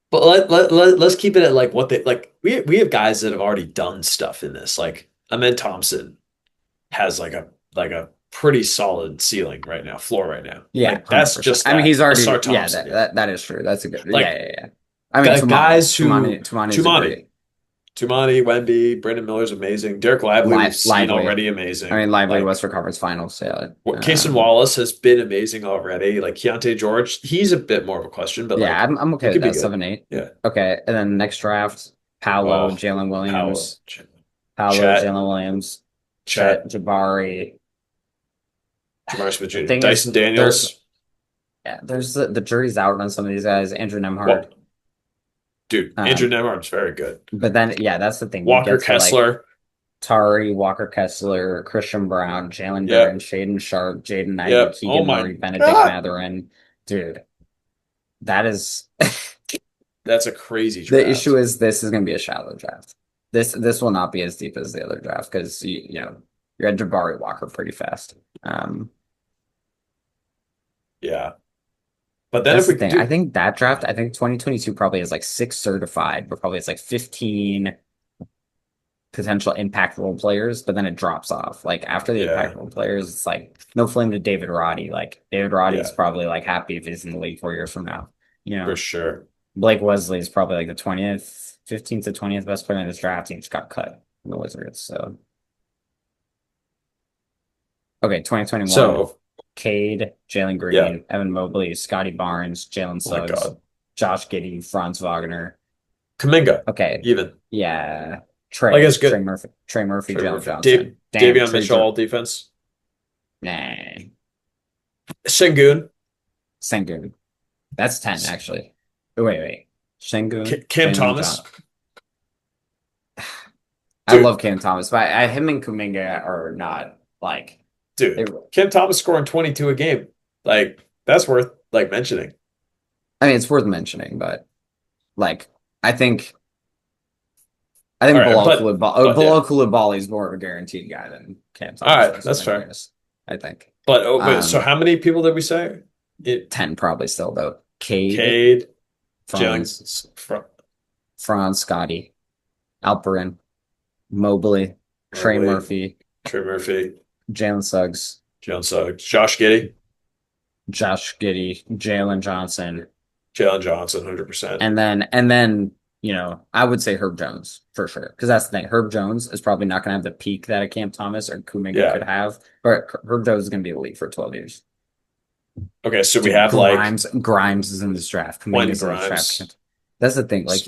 but let's keep it at like what they like. We have guys that have already done stuff in this. Like Ahmed Thompson has like a pretty solid ceiling right now, floor right now. Yeah, Like that's 100%. just I mean, that. he's Asar already yeah, Thompson, yeah. that is true. That's a good Like yeah. I mean, guys who Tumani is a Tumani, great Tumani, Wemby, Brandon Miller's amazing. Derek Lively we've seen lively. already I amazing. mean, lively Like Western Conference Finals. Yeah. what Cason Wallace has been amazing already. Like Keontae George, he's a bit more of a question, but Yeah, like I'm he okay with could be that. good. 7-8. Yeah. Okay, and then next draft, Oh, Paolo, Paolo, Chet, Jalen Williams, Chet, Chet, Jabari. Jamar Smith The Jr., thing is, Dyson Daniels. there's the jury's out on some of these guys. Andrew Nemhard. Well, dude, Andrew Um, Nemhard's very good. but then yeah, that's the thing. You Walker get to like Kessler. Tari, Walker Kessler, Christian Brown, Jalen Duren, Yep. Shaden Sharp, Jaden Ivey, Yep. Oh Keegan my Murray, Benedict God. Mathurin. Dude, that is That's a crazy the issue draft. is this is going to be a shallow draft. This will not be as deep as the other draft because You had Jabari Walker pretty fast. Yeah. But then That's if the we could thing. I do, think that draft, I think 2022 probably has like six certified, but probably it's like 15 potential impact role players, but then it drops off. Like after the yeah, impact role players, it's like no flame to David Roddy. Like David Roddy's yeah, probably like happy if he's in the league 4 years from now. You for know, sure. Blake Wesley is probably like the 20th, 15th to 20th best player in this draft. He just got cut from the Wizards. So okay, 2021, So, Cade, Jalen yeah. Green, Evan Mobley, Scotty Barnes, Jalen Oh my Suggs, God. Josh Giddey, Franz Wagner. Kaminga, Okay. even. Yeah. Like, Trey, it's good. Trey Murphy, Trey Jalen Murphy. Johnson. Damn, Davion Trey's Mitchell, a all defense. nah. Sengun. Sengun. That's 10, actually. Oh, wait. Sengun, Cam Jalen Thomas. John. I Dude, love Cam Thomas, but him and Kuminga are not like they, dude. Cam Thomas scoring 22 a game. Like, that's worth like mentioning. I mean, it's worth mentioning, but like I think All right, but yeah. Bilal Koulibaly is more of a guaranteed guy than Cam All Thomas right, is, that's I fair. guess. I think. But so how many people did we say? It 10 probably still though. Cade, Cade, Jalen, Franz, Scotty, Alperin, Mobley, Trey Mobley, Murphy, Trey Murphy, Jalen Suggs, Jalen Suggs, Josh Giddey, Josh Giddey, Jalen Johnson, Jalen Johnson, 100%. and then I would say Herb Jones for sure because that's the thing. Herb Jones is probably not going to have the peak that a Cam Thomas or Kuminga Yeah. could have, but Herb Jones is going to be elite for 12 years. Okay, so we Dude, have like Grimes is in this draft. Quentin Kuminga's in this Grimes. draft. That's the thing. Like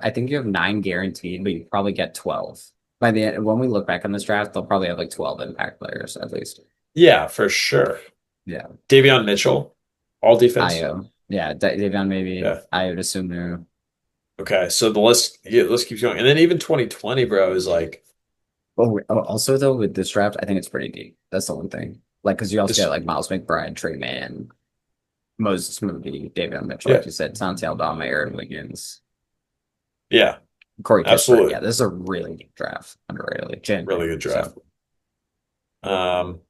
I think you have nine guaranteed, but you probably get 12 by the end. When we look back on this draft, they'll probably have like 12 impact players at least. Yeah, for sure. Yeah, Davion Mitchell, all defense. Io. Yeah, Davion maybe. Yeah. I would assume no. Okay, so the list keeps going, and then even 2020, bro, is like Also though with this draft, I think it's pretty deep. That's the one thing. Like, because you also get this. like Miles McBride, Trey Mann, Moses Moody, David Mitchell, Yeah, like you said, Santi Aldama, Aaron Wiggins, yeah, Corey Kispert. Yeah, absolutely, this is a really deep draft, underrated, really genuinely. good draft. So Um,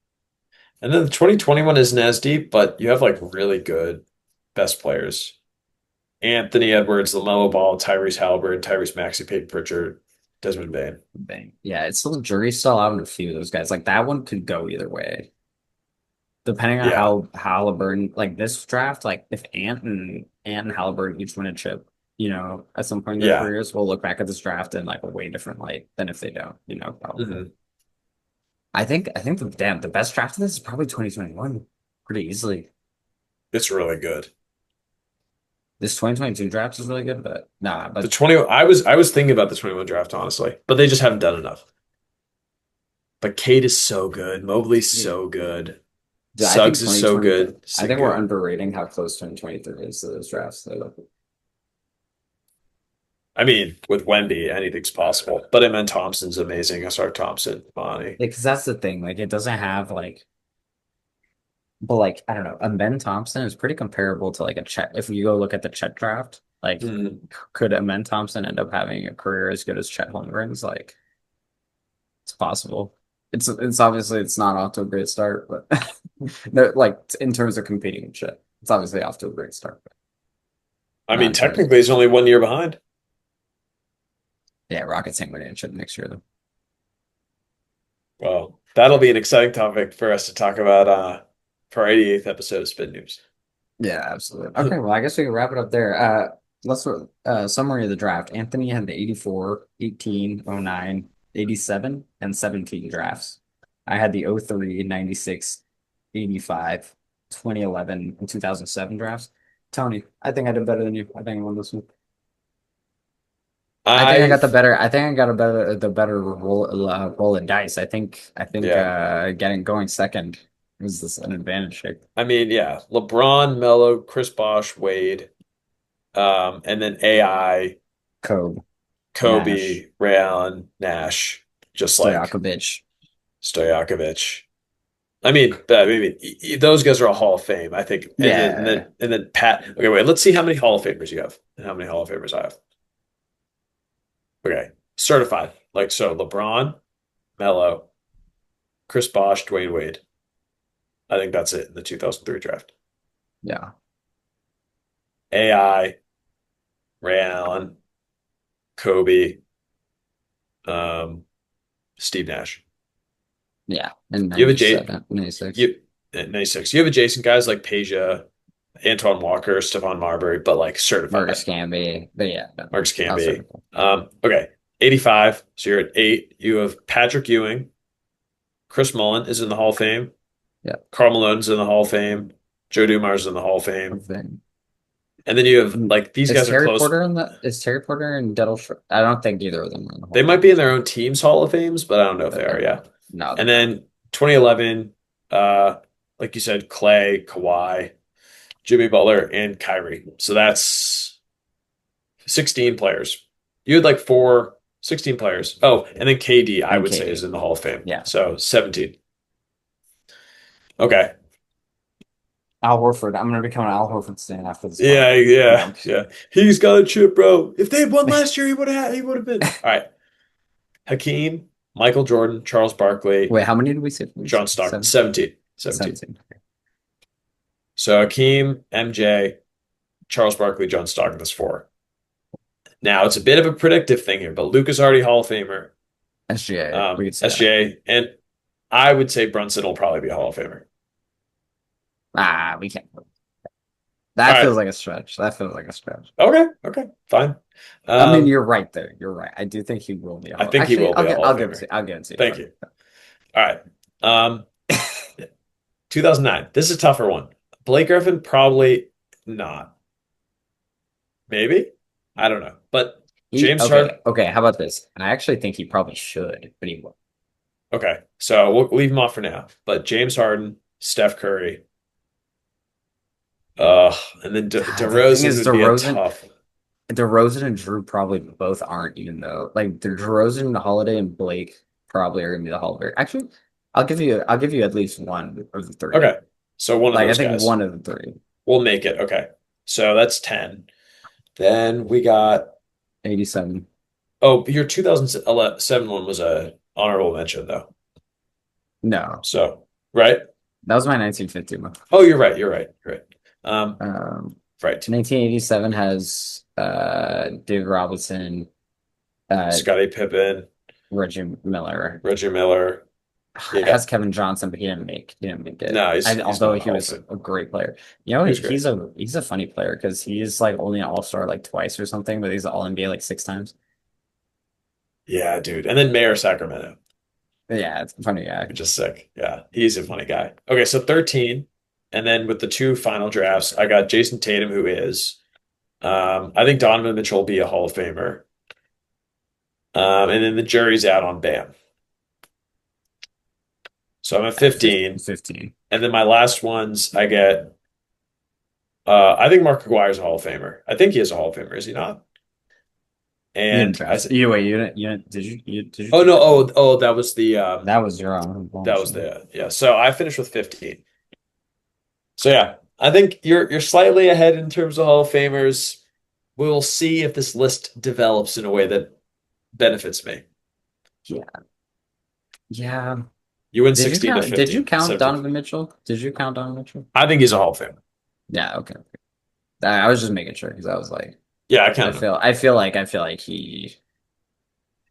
and then the 2021 isn't as deep, but you have like really good best players. Anthony Edwards, LaMelo Ball, Tyrese Halliburton, Tyrese Maxey, Peyton Pritchard, Desmond Bane. bang. Yeah, it's still jury's still out on a few of those guys. Like that one could go either way. Depending on Yeah, how Halliburton like this draft, like if Ant and Halliburton each win a chip, at some point in their yeah. careers, we'll look back at this draft in like a way different light than if they don't, probably. hmm I think the best draft of this is probably 2021, pretty easily. It's really good. This 2022 draft is really good, but nah, The but 20, I was thinking about the 21 draft, honestly, but they just haven't done enough. But Cade is so good. Mobley's yeah. so good. Yeah, I think Suggs is so 2020, good. I think we're Sengun. underrating how close 2023 is to those drafts. So, I mean, with Wemby, anything's possible. But I meant Thompson's amazing. I start Thompson, Bonnie. because that's the thing. Like, it doesn't have like, but like, I don't know. A Ben Thompson is pretty comparable to like a Chet. If you go look at the Chet draft, like, Mm, could a Ben Thompson end up having a career as good as Chet Holmgren's? Like, it's possible. It's obviously it's not off to a great start, but no, like in terms of competing with Chet, it's obviously off to a great start, but I not mean, in terms of technically, he's only 1 year behind. yeah. Rockets ain't winning Chet next year though. Well, that'll be an exciting topic for us to talk about for our 88th episode of Spittin Hoops. Yeah, absolutely. Okay, well, I guess we can wrap it up there. Let's summary of the draft. Anthony had the 84, 18, 09, 87, and 17 drafts. I had the 03, 96, 85, 2011, and 2007 drafts. Tony, I think I did better than you. I think I won this one. I think I I, got the better. I think I got the better roll of dice. I think yeah, getting going second was this an advantage here. I mean, yeah, LeBron, Melo, Chris Bosh, Wade, and then AI, Kobe, Nash, Kobe, Ray Allen, Nash, just like Stojakovic. Stojakovic. Those guys are all Hall of Fame, I think. Yeah. And then Pat. Okay, wait. Let's see how many Hall of Famers you have and how many Hall of Famers I have. Okay, certified. Like so, LeBron, Melo, Chris Bosh, Dwayne Wade. I think that's it in the 2003 draft. Yeah. AI, Ray Allen, Kobe, um, Steve Nash. Yeah. In You have a J 97, 96. you 96. You have adjacent guys like Peja, Antoine Walker, Stephon Marbury, but like Marcus certified. Camby. But yeah, no, Marks can I'll say be. Okay. 85. So you're at 8. You have Patrick Ewing. Chris Mullen is in the Hall of Fame. yeah. Karl Malone's in the Hall of Fame. Joe Dumars in the Hall of I Fame. think. And then you have like these Is guys are Terry close. Porter in the is Terry Porter and Dettel I don't think either of them are in the They Hall of might be Fame. in their own team's Hall of Fames, but I don't know if they Okay. are. Yeah. No, And they're not. then 2011, uh, like you said, Clay, Kawhi, Jimmy Butler, and Kyrie. So that's 16 players. You had like 16 players. Oh, and then KD, I And would say, is KD. in the Hall of Fame. Yeah. So 17. Okay. Al Horford. I'm gonna become an Al Horford stan after this Yeah, podcast. No, yeah, I'm just yeah. He's got a chip, bro. If they had won last year, he would have been. All right. Hakeem, Michael Jordan, Charles Barkley, Wait, how many did we say? John Stockton. Seven? 17. 17. 17. So Hakeem, MJ, Charles Barkley, John Stockton, that's four. Now it's a bit of a predictive thing here, but Luka's already Hall of Famer. SGA. We could say that. SJ, and I would say Brunson will probably be a Hall of Famer. We can't. All That feels right. like a stretch. That feels like a stretch. Okay. Okay. Fine. I mean, Um, you're right there. You're right. I do think he will be a I Hall. think he Actually, will be a Hall I'll of give it Famer. to you. I'll give it to you. Thank you. All right. Um, 2009. This is a tougher one. Blake Griffin, probably not. Maybe. I don't know. But James Harden. Okay. How about this? I actually think he probably should, but he won't. Okay. So we'll leave him off for now. But James Harden, Steph Curry, and then The thing DeRozan is, would be a tough. DeRozan and Drew probably both aren't, even though like the DeRozan, Holiday, and Blake probably are gonna be the Hall of Fame. Actually, I'll give you at least one of the three. Okay. So one of Like I those think guys. one of the three. We'll make it. Okay. So that's 10. Then we got, 87. oh, your 2007 one was a honorable mention though. No, So, right? that was my 1950 one. Oh, you're right. You're right. You're right. Um, right. 1987 has David Robinson, uh, Scottie Pippen, Reggie Miller. Reggie Miller. It Yeah. has Kevin Johnson, but he didn't make it. No, he's Although not he Hall of was Fame. a great player. You know, He was great. he's a funny player because he's like only an all-star like twice or something, but he's all NBA like six times. Yeah, dude. And then Mayor Sacramento, But yeah, it's a funny guy. which is sick. Yeah, he's a funny guy. Okay, so 13. And then with the two final drafts, I got Jason Tatum, who is. I think Donovan Mitchell will be a Hall of Famer. And then the jury's out on Bam. So I'm at 15. 15. And then my last ones, I get. I think Mark Aguirre's a Hall of Famer. I think he is a Hall of Famer, is he not? You didn't And I draft. said, You didn't, did you oh no, draft? that was the That was your own that was the yeah. So I finished with 15. So yeah, I think you're slightly ahead in terms of Hall of Famers. We'll see if this list develops in a way that benefits me. Yeah. Yeah. You win Did you 16 to count? Did you 15, count 17. Donovan Mitchell? Did you count Donovan Mitchell? I think he's a Hall of Famer. Yeah. Okay. I was just making sure because I was like, Yeah, I counted him. I feel like he.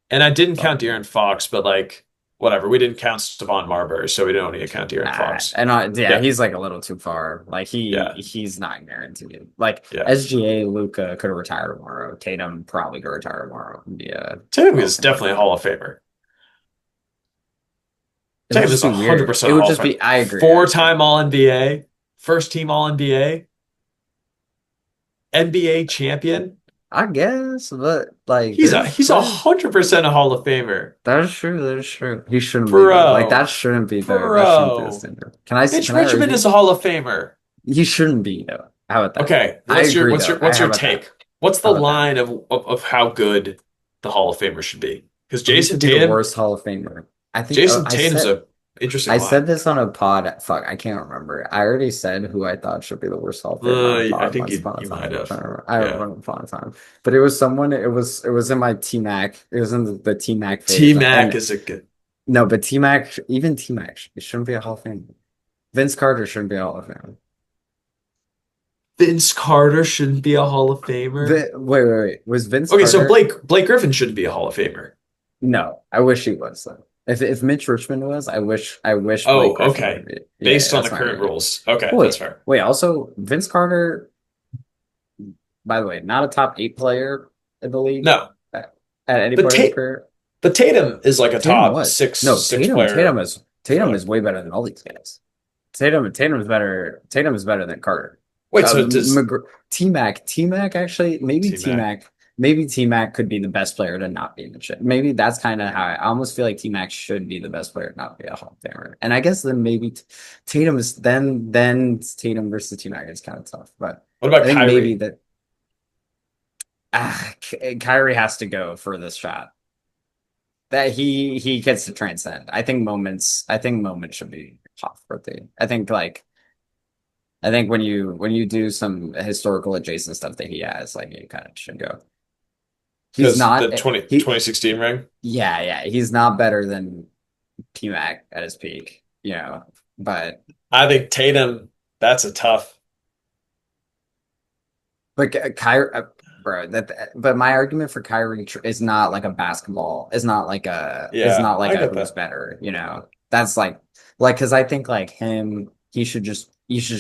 And I didn't count Oh, De'Aaron Fox, but like whatever. We didn't count Stephon Marbury, so we don't need to count De'Aaron Fox. yeah, Yeah, he's like a little too far. Like yeah, he's not guaranteed. Like yeah. SGA, Luca could have retired tomorrow. Tatum probably could retire tomorrow. Yeah, Tatum is definitely a Hall of Famer. it would Tatum just is be weird. 100% It a would Hall of just Famer. be. I agree. Four-time All-NBA, first team All-NBA, NBA champion. I guess, but like He's 100% a Hall of Famer. that is true. That is true. He shouldn't be there. Like Bro. that shouldn't be there. That shouldn't be the Bro. standard. Can I? Mitch Can I Richmond argue? is a Hall of Famer. He shouldn't be though. How about that? Okay, I agree what's though. your How about take? that? What's the How about that? line of how good the Hall of Famer should be? Because Who should be the worst Hall of Famer? I think Jason Tatum's a interesting I line. said this on a pod. Fuck, I can't remember. I already said who I thought should be the worst Hall of Famer on a I pod think once upon a you time. might have. I don't Yeah. remember upon a time, but it was someone. It was in my T Mac. It was in the T Mac phase, T Mac and is a good. No, but T-Mac, even T-Mac, it shouldn't be a Hall of Fame. Vince Carter shouldn't be a Hall of Fame. Vince Carter shouldn't be a Hall of Famer. Wait. Was Vince Okay, so Carter? Blake Griffin shouldn't be a Hall of Famer. No, I wish he was though. If Mitch Richmond was, I wish Blake Oh, Griffin would okay. be. Yeah, Based on the that's my current argument. rules. Okay, that's Wait, fair. wait. Also, Vince Carter, by the way, not a top eight player in the league No, at any but point in his Tate, career. but Tatum is like a Tatum top was. No, six player. Tatum What? is way better than all these guys. Tatum is better. Tatum is better than Carter. Wait, so does T Mac actually T Mac? Maybe T Mac could be the best player to not be in the shit. Maybe that's kind of how I almost feel like T Mac should be the best player to not be a Hall of Famer. And I guess then maybe Tatum is then Tatum versus T Mac is kind of tough. But What I about think maybe Kyrie? that Kyrie has to go for this shot. That he gets to transcend. I think moments should be top birthday. I think when you do some historical adjacent stuff that he has, like you kind of should go. He's Because not the 2016 ring? yeah, he's not better than P-Mac at his peak, but I think Tatum, that's a tough. Kyrie, bro, but my argument for Kyrie is not like a basketball, is Yeah, not like I a get who's that. better, That's like because I think like him, you should just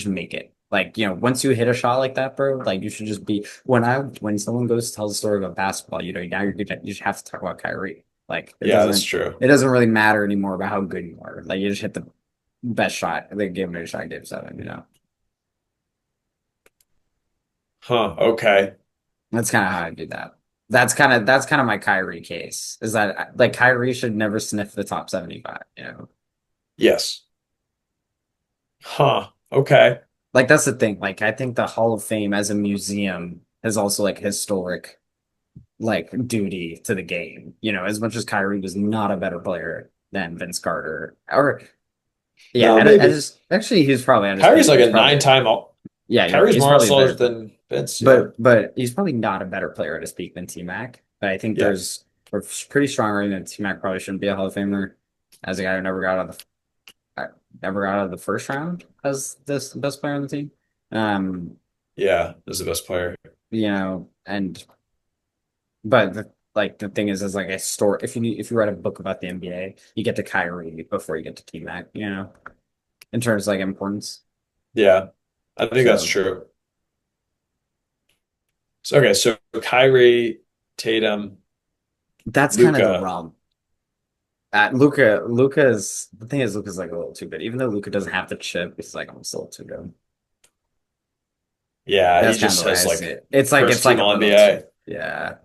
make it. Like, once you hit a shot like that, bro, like you should just be when someone goes to tell the story about basketball, now you just have to talk about Kyrie. Like Yeah, that's true. it doesn't really matter anymore about how good you are. Like you just hit the best shot. They gave him a shot, game seven. Huh, okay. That's kind of how I do that. That's kind of my Kyrie case. Is that like Kyrie should never sniff the top 75. Yes. Huh, okay. Like that's the thing. Like I think the Hall of Fame as a museum has also like historic like duty to the game. As much as Kyrie was not a better player than Vince Carter, or yeah, No, at maybe. his actually he's probably at his Kyrie's peak. like He's a probably nine-time all. yeah, you're right. Kyrie's He's more probably a installed better, than Vince, yeah. but he's probably not a better player at his peak than T Mac. But I think Yeah. there's a pretty strong argument that T Mac probably shouldn't be a Hall of Famer as a guy who never got out of the first round as this best player on the team. Um, Yeah, is the best player. and but the thing is like a story. If you write a book about the NBA, you get to Kyrie before you get to T Mac. In terms of like importance. Yeah, I think that's So true. So, okay, so Kyrie, Tatum, that's kind of the Luca. realm. Luca's the thing is Luca's like a little too good. Even though Luca doesn't have the chip, he's like almost a little too good. Yeah, he That's kind of just the way has I see like it. It's like first team a All little too, NBA. yeah.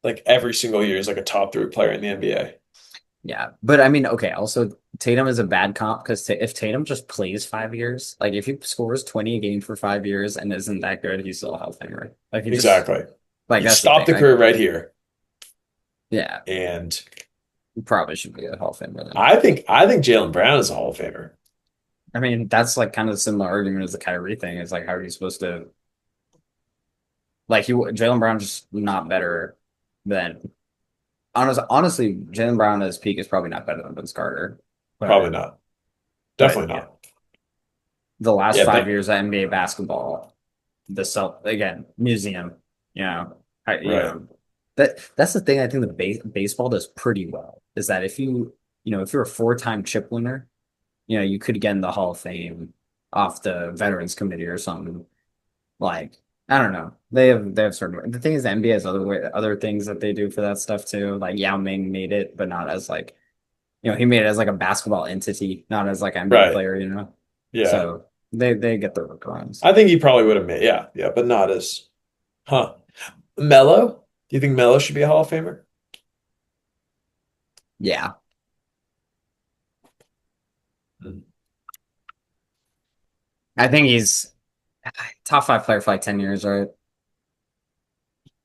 Like every single year is like a top three player in the NBA. Yeah, but I mean, okay. Also, Tatum is a bad comp because if Tatum just plays 5 years, like if he scores 20 a game for 5 years and isn't that good, he's still a Hall of Famer. Like he just Exactly. like You that's the stop thing. the Like career right here. yeah, And he probably should be a Hall of Famer then. I think Jalen Brown is a Hall of Famer. I mean, that's like kind of a similar argument as the Kyrie thing. Is like how are you supposed to like Jalen Brown just not better than honestly Jalen Brown at his peak is probably not better than Vince Carter, Probably but not. but Definitely yeah, not. the last Yeah, 5 years of NBA basketball. The self again museum you know I, you right. know that's the thing I think the baseball does pretty well is that if you're a four-time chip winner you could get in the Hall of Fame off the Veterans Committee or something like I don't know they have certain the thing is the NBA has other things that they do for that stuff too like Yao Ming made it but not as like he made it as like a basketball entity not as like an NBA Right. player. Yeah. So they get their workarounds. I think he probably would have made, yeah, yeah, but not as, huh. Melo? Do you think Melo should be a Hall of Famer? Yeah. Hmm. I think he's top five player for like 10 years, right?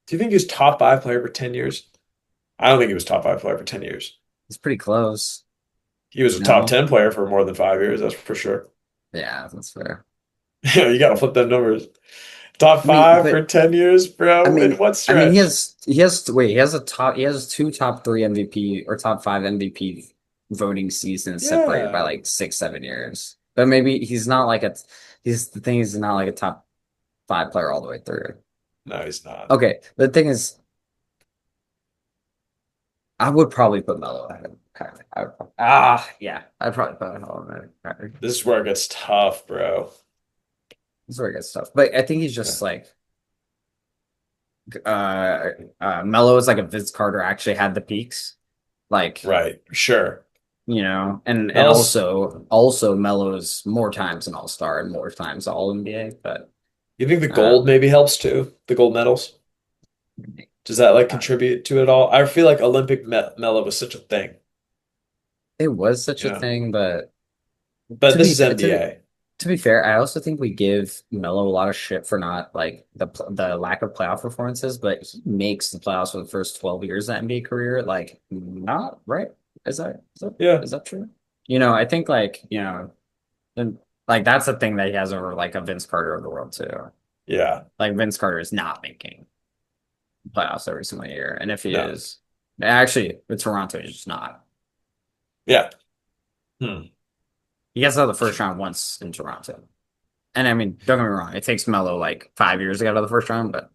Do you think he was top five player for 10 years? I don't think he was top five player for 10 years. He's pretty close. He was a top No? 10 player for more than 5 years, that's for sure. Yeah, that's fair. Yeah, you gotta flip them numbers. Top I mean, five for but 10 years, I bro. In mean, what he stretch? has wait, he has two top three MVP or top five MVP voting seasons separated by Yeah. like 6, 7 years. But maybe he's not like a he's the thing is not like a top five player all the way through. No, he's not. Okay, the thing is, I would probably put Melo ahead of Kyrie. Yeah, I'd probably put Melo ahead of Kyrie. This is where it gets tough, bro. This is where it gets tough. But I think he's Yeah. just like uh Melo is like a Vince Carter actually had the peaks. Like, Right. Sure. and Melo's, also Melo's more times an all-star and more times all NBA, but you think the gold um maybe helps too? The gold medals? Does that like uh, contribute to it all? I feel like Olympic me Melo was such a thing, it was such you a know. thing, but But to this be is fair, to NBA. to be fair, I also think we give Melo a lot of shit for not like the lack of playoff performances, but he makes the playoffs for the first 12 years of the NBA career. Like, not right. Yeah. Is that true? I think and like that's the thing that he has over like a Vince Carter of the world too. Yeah. Like Vince Carter is not making playoffs every single year, and if he No. is, actually, with Toronto, he's just not. Yeah. Hmm. He gets out of the first round once in Toronto. And I mean, don't get me wrong, it takes Melo like 5 years to get out of the first round, but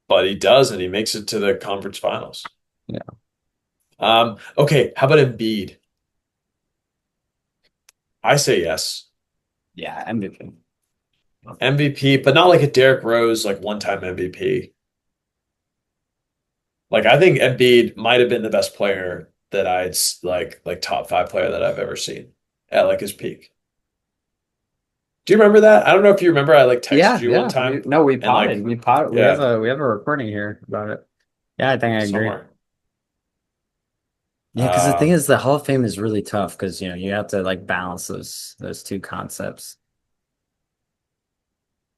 But he does, and he makes it to the conference finals. yeah, Okay, how about Embiid? I say yes. yeah, MVP. MVP, but not like a Derrick Rose, like one-time MVP. Like I think Embiid might have been the best player that like top five player that I've ever seen at like his peak. Do you remember that? I don't know if you remember. I like texted Yeah, you one yeah. We time no, we and potted. like, We pot. yeah, We have a recording here about it. Yeah, I think I agree. somewhere. Yeah, because the thing Um, is, the Hall of Fame is really tough because you have to like balance those two concepts.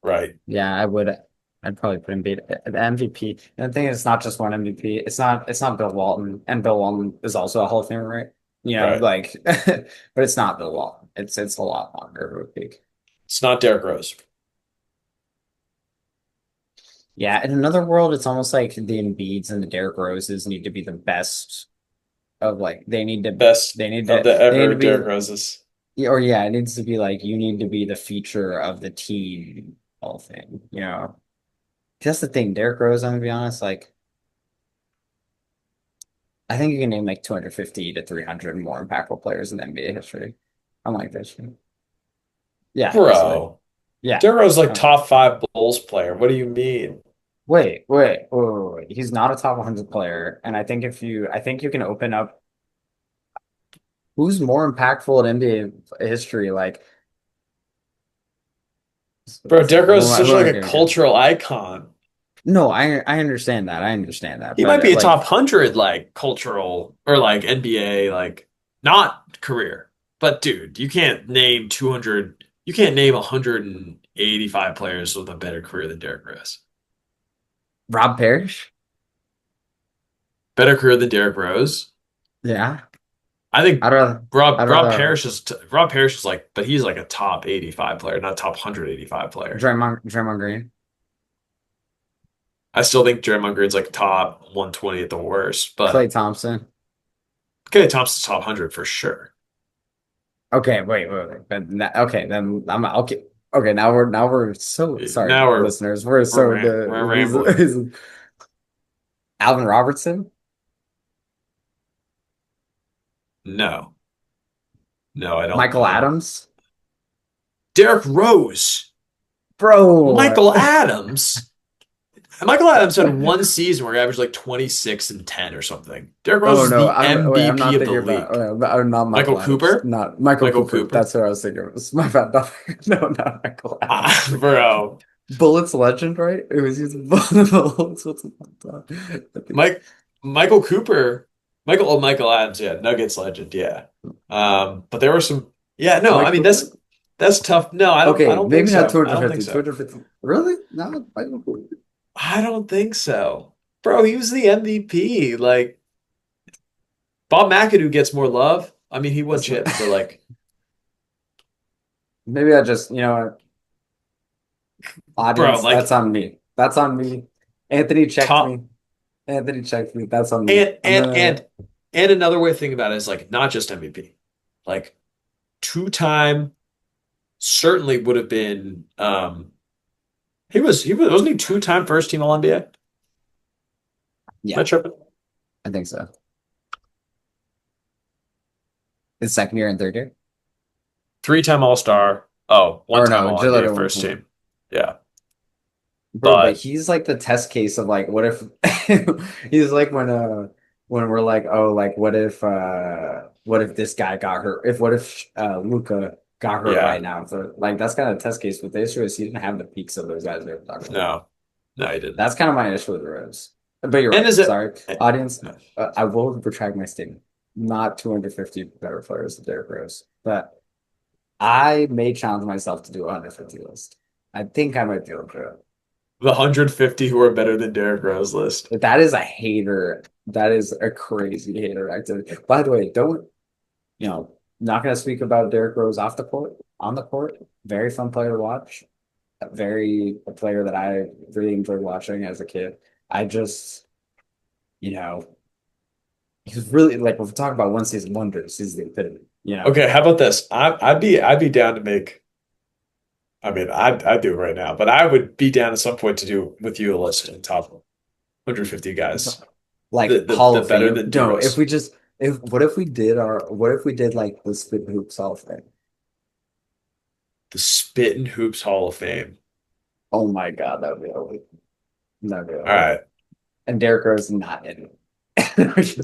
right. Yeah, I would. I'd probably put him beat the MVP. And the thing is, it's not just one MVP. It's not Bill Walton, and Bill Walton is also a Hall of Famer, right? Right. Like, but it's not Bill Walton. It's a lot longer of a peak. It's not Derrick Rose. Yeah, in another world, it's almost like the Embiids and the Derrick Roses need to be the best of like Best of the they need to ever be Derrick Roses. or yeah, it needs to be like you need to be the feature of the team whole thing. That's the thing, Derrick Rose, I'm gonna be honest, like I think you can name like 250 to 300 more impactful players in NBA history. I'm like this. Yeah, easily. Bro. Yeah. Derrick Rose is like Um, top five Bulls player. What do you mean? wait. He's not a top 100 player, and I think you can open up who's more impactful in NBA history. Like, Bro, Derrick Rose is who such am I like a gonna get? cultural icon. No, I understand that. I understand that. He might But be a top like, 100 like cultural or like NBA like not career. But dude, you can't name 200, you can't name 185 players with a better career than Derrick Rose. Rob Parrish, Better career than Derrick Rose? yeah, I think I'd Rob rather Parrish is Rob Parrish is like, but he's like a top 85 player, not top 185 player. Draymond Green, I still think Draymond Green's like top 120 at the worst, Klay but Thompson. Klay Thompson's top 100 for sure. Okay, wait. Okay, then okay. Okay, now we're so sorry, Now listeners. We're so we're rambling. Alvin Robertson, No. No, I don't. Michael Adams, Derrick Rose. bro. Michael Adams. Michael Adams had one season where he averaged like 26 and 10 or something. Derrick Rose Oh is no, the I'm MVP not of the thinking about. league. I'm not Michael Michael Adams, Cooper? not Michael Michael Cooper. Cooper? That's what I was thinking. My bad. No, not Michael Adams. Bro. Bullets legend, right? It was using bullets. What's Mike Michael Cooper. Michael Adams, yeah, Nuggets legend, yeah. But there were some yeah, no, I Mike mean Cooper? that's tough. No, I Okay, don't think maybe not so. I don't think 250. so. 250. Really? Not Michael Cooper. I don't think so. Bro, he was the MVP. Like Bob McAdoo gets more love. I mean, he won That's not, chips, but like, maybe I just, bro, audience, that's like on me. That's on me. Anthony checked top me. Anthony checked me. That's on me. I'm and gonna And another way of thinking about it is like not just MVP, like two-time certainly would have been. He was wasn't he two-time first team All NBA? Am I Yeah, tripping? I think so. His second year and third year? Three-time All-Star. Oh, Or one-time no, All just like NBA at one first point. team. Yeah, Bro, but but he's like the test case of like what if he's like when we're like, oh, like what if this guy got hurt? If what if Luca got hurt right yeah, now? So like that's kind of a test case, but the issue is he didn't have the peaks of those guys we were talking about. no, no, he didn't. That's kind of my issue with the Rose. But you're And right. is it? Sorry, audience. I will retract my statement. Not 250 better players than Derrick Rose, but I may challenge myself to do a 150 list. I think I might be able to do it. The 150 who are better than Derrick Rose list. That is a hater. That is a crazy hater activity. By the way, don't, not going to speak about Derrick Rose off the court, on the court. Very fun player to watch. A player that I really enjoyed watching as a kid. I just, you know, he was really like, if we talk about one season wonders, he's the epitome. Okay, how about this? I'd be down to make. I mean, I'd do it right now, but I would be down at some point to do with you a list of top 150 guys. The Like the Hall the of better Fame. than D No, if Rose. we just, if, what if we did like the Spittin Hoops Hall of Fame? The Spittin Hoops Hall of Fame. Oh my God, that would be ugly. That would be All ugly. right. And Derrick Rose is not in it.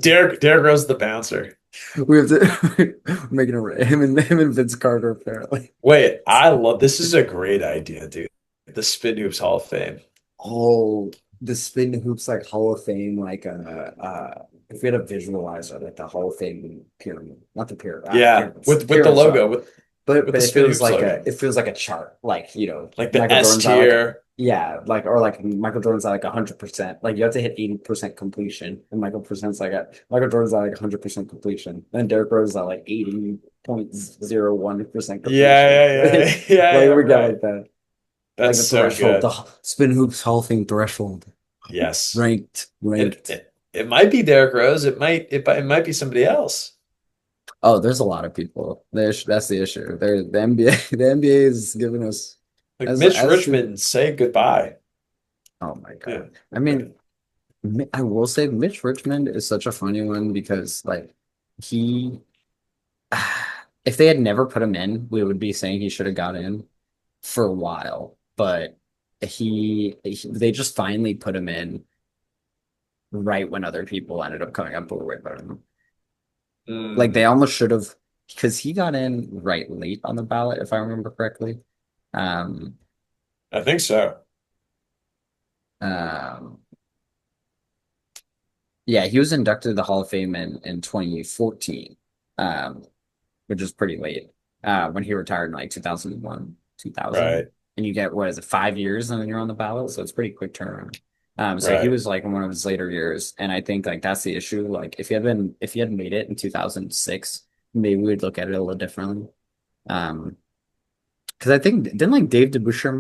Derrick Rose the bouncer. We have to making him and Vince Carter apparently. Wait, I love this is a great idea, dude. The Spittin Hoops Hall of Fame. Oh, the Spin Hoops like Hall of Fame, like if we had a visualizer, like the Hall of Fame pyramid, not the pyramid, Yeah, pyramids. with the Pyramids logo, are, with but the it Spittin feels Hoops like logo. a chart, like Like the Michael S Jordan's at like tier. yeah, or like Michael Jordan's at like 100%. Like you have to hit 80% completion, and Michael Jordan's at like 100% completion, and Derrick Rose is at like 80.01% Yeah, completion. yeah, yeah, yeah, Like yeah, we got right. like that. Like That's the so threshold, good. the Spin Hoops Hall of Fame threshold. Yes. Ranked. It might be Derrick Rose. It might be somebody else. Oh, there's a lot of people. That's the issue. The NBA, the NBA is giving us Like Mitch as should. Richmond, say goodbye. Oh my Yeah. God. I mean, I will say Mitch Richmond is such a funny one because like he, if they had never put him in, we would be saying he should have got in for a while. But they just finally put him in right when other people ended up coming up way better than him. Like they Mm, almost should have, because he got in right late on the ballot, if I remember correctly. Um, I think so. um, yeah, he was inducted to the Hall of Fame in 2014, um, which is pretty late. When he retired in like 2001, 2000, Right. and you get what is it, 5 years, and then you're on the ballot, so it's pretty quick turnaround. So he Right. was like in one of his later years, and I think like that's the issue. Like if he had made it in 2006, maybe we'd look at it a little differently. Um, because I think didn't like Dave DeBusschere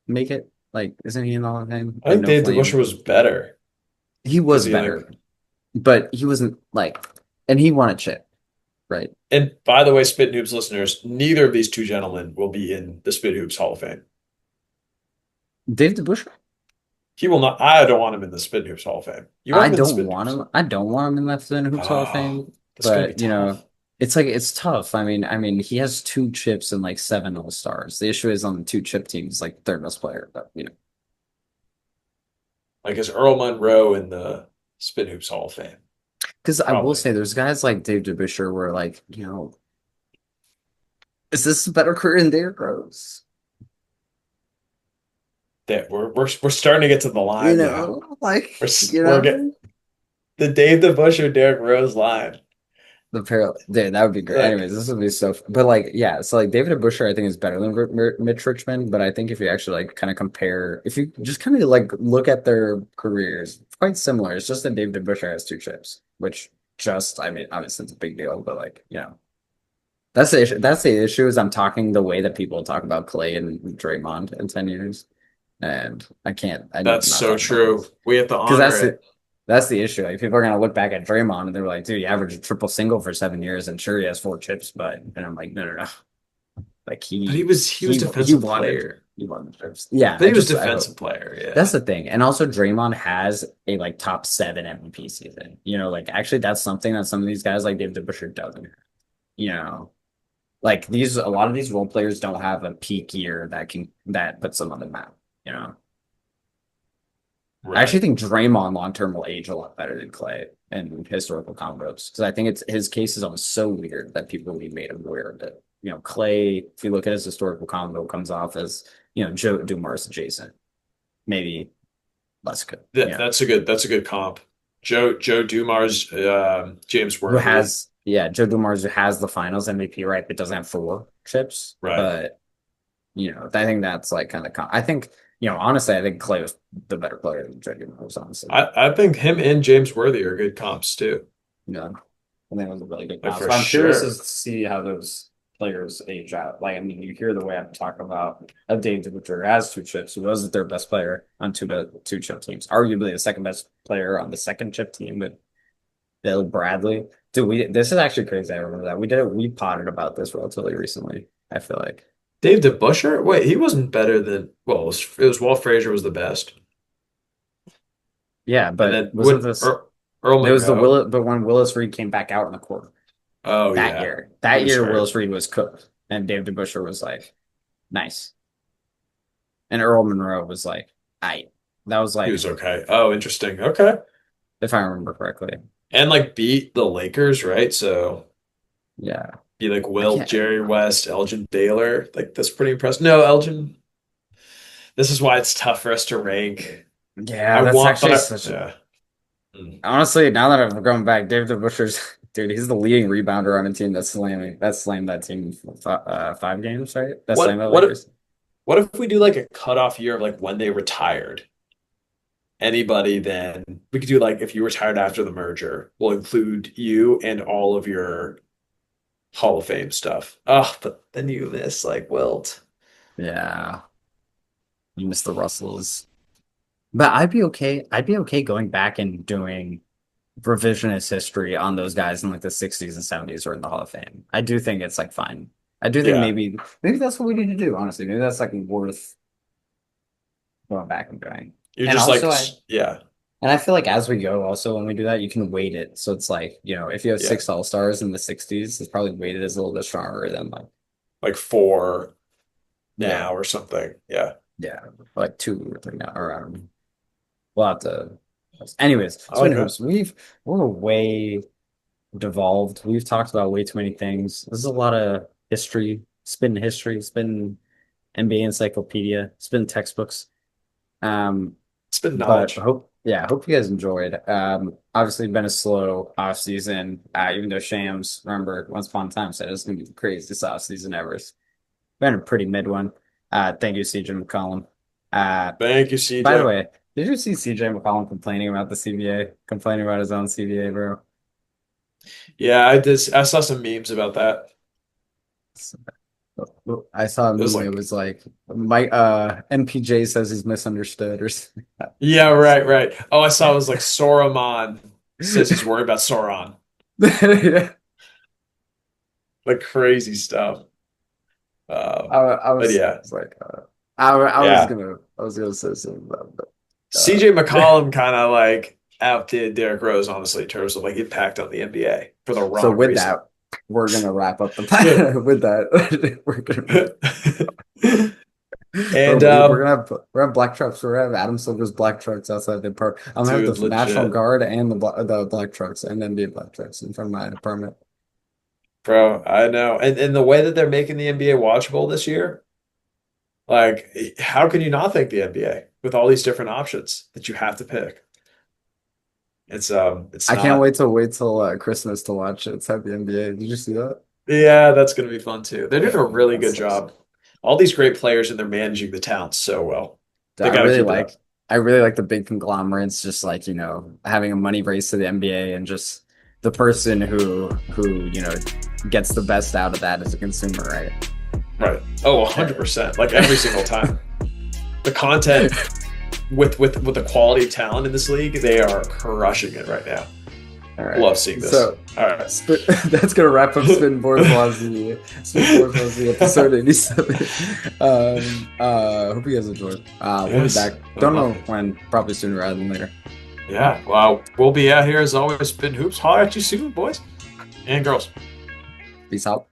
make it? Like, isn't he in the Hall of Fame? I And think no Dave flame. DeBusschere was better He because was he like. better, but he wasn't like, and he won a chip, right? And by the way, Spit Noobs listeners, neither of these two gentlemen will be in the Spit Hoops Hall of Fame. Dave DeBusschere. He will not. I don't want him in the Spit Hoops Hall of Fame. You want him in the Spit Hoops? I don't want him in the Spittin Hoops Hall of Oh, Fame, that's gonna be but tough. it's like it's tough. I mean, he has two chips and like seven All Stars. The issue is on the two chip teams, like third most player, but Like is Earl Monroe in the Spit Hoops Hall of Fame? because I will Probably. say there's guys like Dave DeBusschere where like is this a better career than Derrick Rose? That we're starting to get to the line now. Like We're getting the Dave the Busher Derrick Rose line. the parallel. Dude, that would be great. Like Anyways, this would be so. But like, yeah, so like David Busher, I think is better than Mitch Richmond. But I think if you actually like kind of compare, if you just kind of like look at their careers, it's quite similar. It's just that David Busher has two chips, which I mean, obviously it's a big deal, but like, that's the issue. That's the issue is I'm talking the way that people talk about Clay and Draymond in 10 years. And I can't, I need that's to not so talk about true. those. We have to Because honor that's it. it. That's the issue. Like people are gonna look back at Draymond and they're like, dude, he averaged a triple single for 7 years, and sure he has 4 chips, but and I'm like, no, no, no. Like But he defensive wanted player. he wanted the chips. Yeah, But he was I hope defensive player. that's Yeah. the thing. And also Draymond has a like top 7 MVP season. Like actually that's something that some of these guys like David Busher doesn't have. You know, like these a lot of these role players don't have a peak year that puts them on the map. You know. I actually Right. think Draymond long term will age a lot better than Clay in historical combos because I think it's his case is almost so weird that people will be made aware of it. Clay, if you look at his historical combo, comes off as Joe Dumars adjacent, maybe less good. That's a good comp. Joe Dumars, James Who Worthy. has Joe Dumars who has the Finals MVP right, but doesn't have 4 chips. Right. But I think that's like kind of I think honestly, I think Clay was the better player than Joe Dumars. Honestly. I think him and James Worthy are good comps too. Yeah. I think it was a really good Like bounce. for But I'm curious to sure. see how those players age out. Like, I mean, you hear the way I'm talking about of Dave DeButcher has 2 chips. He wasn't their best player on two chip teams. Arguably the second best player on the second chip team with Bill Bradley. Dude, this is actually crazy. I remember that. We potted about this relatively recently, I feel like. Dave DeBusschere? Wait, he wasn't better than well, it was Walt Frazier was the best. Yeah, And but then wasn't what this Earl there was the Monroe? Willis but when Willis Reed came back out in the court Oh that yeah. year. He That was year hurt. Willis Reed was cooked and Dave DeBuscher was like, nice. And Earl Monroe was like, I. That was He like, was okay. Oh, interesting. Okay. if I remember correctly. And like beat the Lakers, right? So Yeah. be like I Wilt, can't. Jerry West, Elgin Baylor. Like that's pretty impressive. No, Elgin. This is why it's tough for us to rank. Yeah, that's But actually such a. yeah. Mm. Honestly, now that I've gone back, David Butcher's dude, he's the leading rebounder on a team that's slammed that team for 5 games, right? That's slammed What the what if Lakers. what if we do like a cutoff year of like when they retired? Anybody then we could do like if you retired after the merger, we'll include you and all of your Hall of Fame stuff. Oh, but then you miss like Wilt. Yeah, you missed the Russells, but I'd be okay. I'd be okay going back and doing revisionist history on those guys in like the 60s and 70s or in the Hall of Fame. I do think it's like fine. I do think Yeah. maybe that's what we need to do, honestly. Maybe that's like worth going back and doing. You're And just like also yeah. I feel like as we go, also when we do that, you can weight it. So it's like, if you have Yeah. 6 All-Stars in the 60s, it's probably weighted as a little bit stronger than like Like four yeah, now or something. Yeah. yeah, like 2 or 3 now or we'll have to anyways, I like Spittin that. Hoops, we're way devolved. We've talked about way too many things. This is a lot of history, spin NBA encyclopedia, spin textbooks. Um, It's been but knowledge. I hope you guys enjoyed. Obviously been a slow off season. Even though Shams, remember, once upon a time said it was gonna be the craziest off season ever. It's been a pretty mid one. Thank you, CJ McCollum. Uh, Thank you, by the CJ. way, did you see CJ McCollum complaining about the CBA, complaining about his own CBA, bro? Yeah, I saw some memes about that. I saw a It was meme. It like, was like my MPJ says he's misunderstood or something like yeah, right, right. Oh, I saw it was like Soroman says he's worried about Sauron. that. Like crazy stuff. I But was, yeah, like yeah. I was gonna say something about it, CJ McCollum kind of like outdid Derrick Rose, honestly, in terms of like impact on the NBA for the so wrong with reason. that, we're gonna wrap up the with that. We're gonna bro, And we're gonna have black trucks. We're gonna have Adam Silver's black trucks outside the park. I'm gonna have dude, the National legit, Guard and the black trucks and NBA black trucks in front of my apartment. bro, I know. And the way that they're making the NBA watchable this year, like how can you not thank the NBA with all these different options that you have to pick? It's I can't not. wait till Christmas to watch it. It's at the NBA. Did you see that? Yeah, that's gonna be fun too. They're doing a really good That's so sick. job. All these great players and they're managing the talent so well. They I got to really keep it like up. I really like the big conglomerates, just like, having a money race to the NBA and just the person who gets the best out of that as a consumer, right? Right. Oh, Yeah. 100%. Like every single time. The content with the quality of talent in this league, they are crushing it right now. All right. Love seeing this. So All right. that's gonna wrap up Spittin Hoops episode 87. Hope you guys enjoyed. We'll be Yes. back. Don't know when, probably sooner rather than later. Yeah. Well, we'll be out here as always. Spittin Hoops. Holler at you soon, boys and girls. Peace out.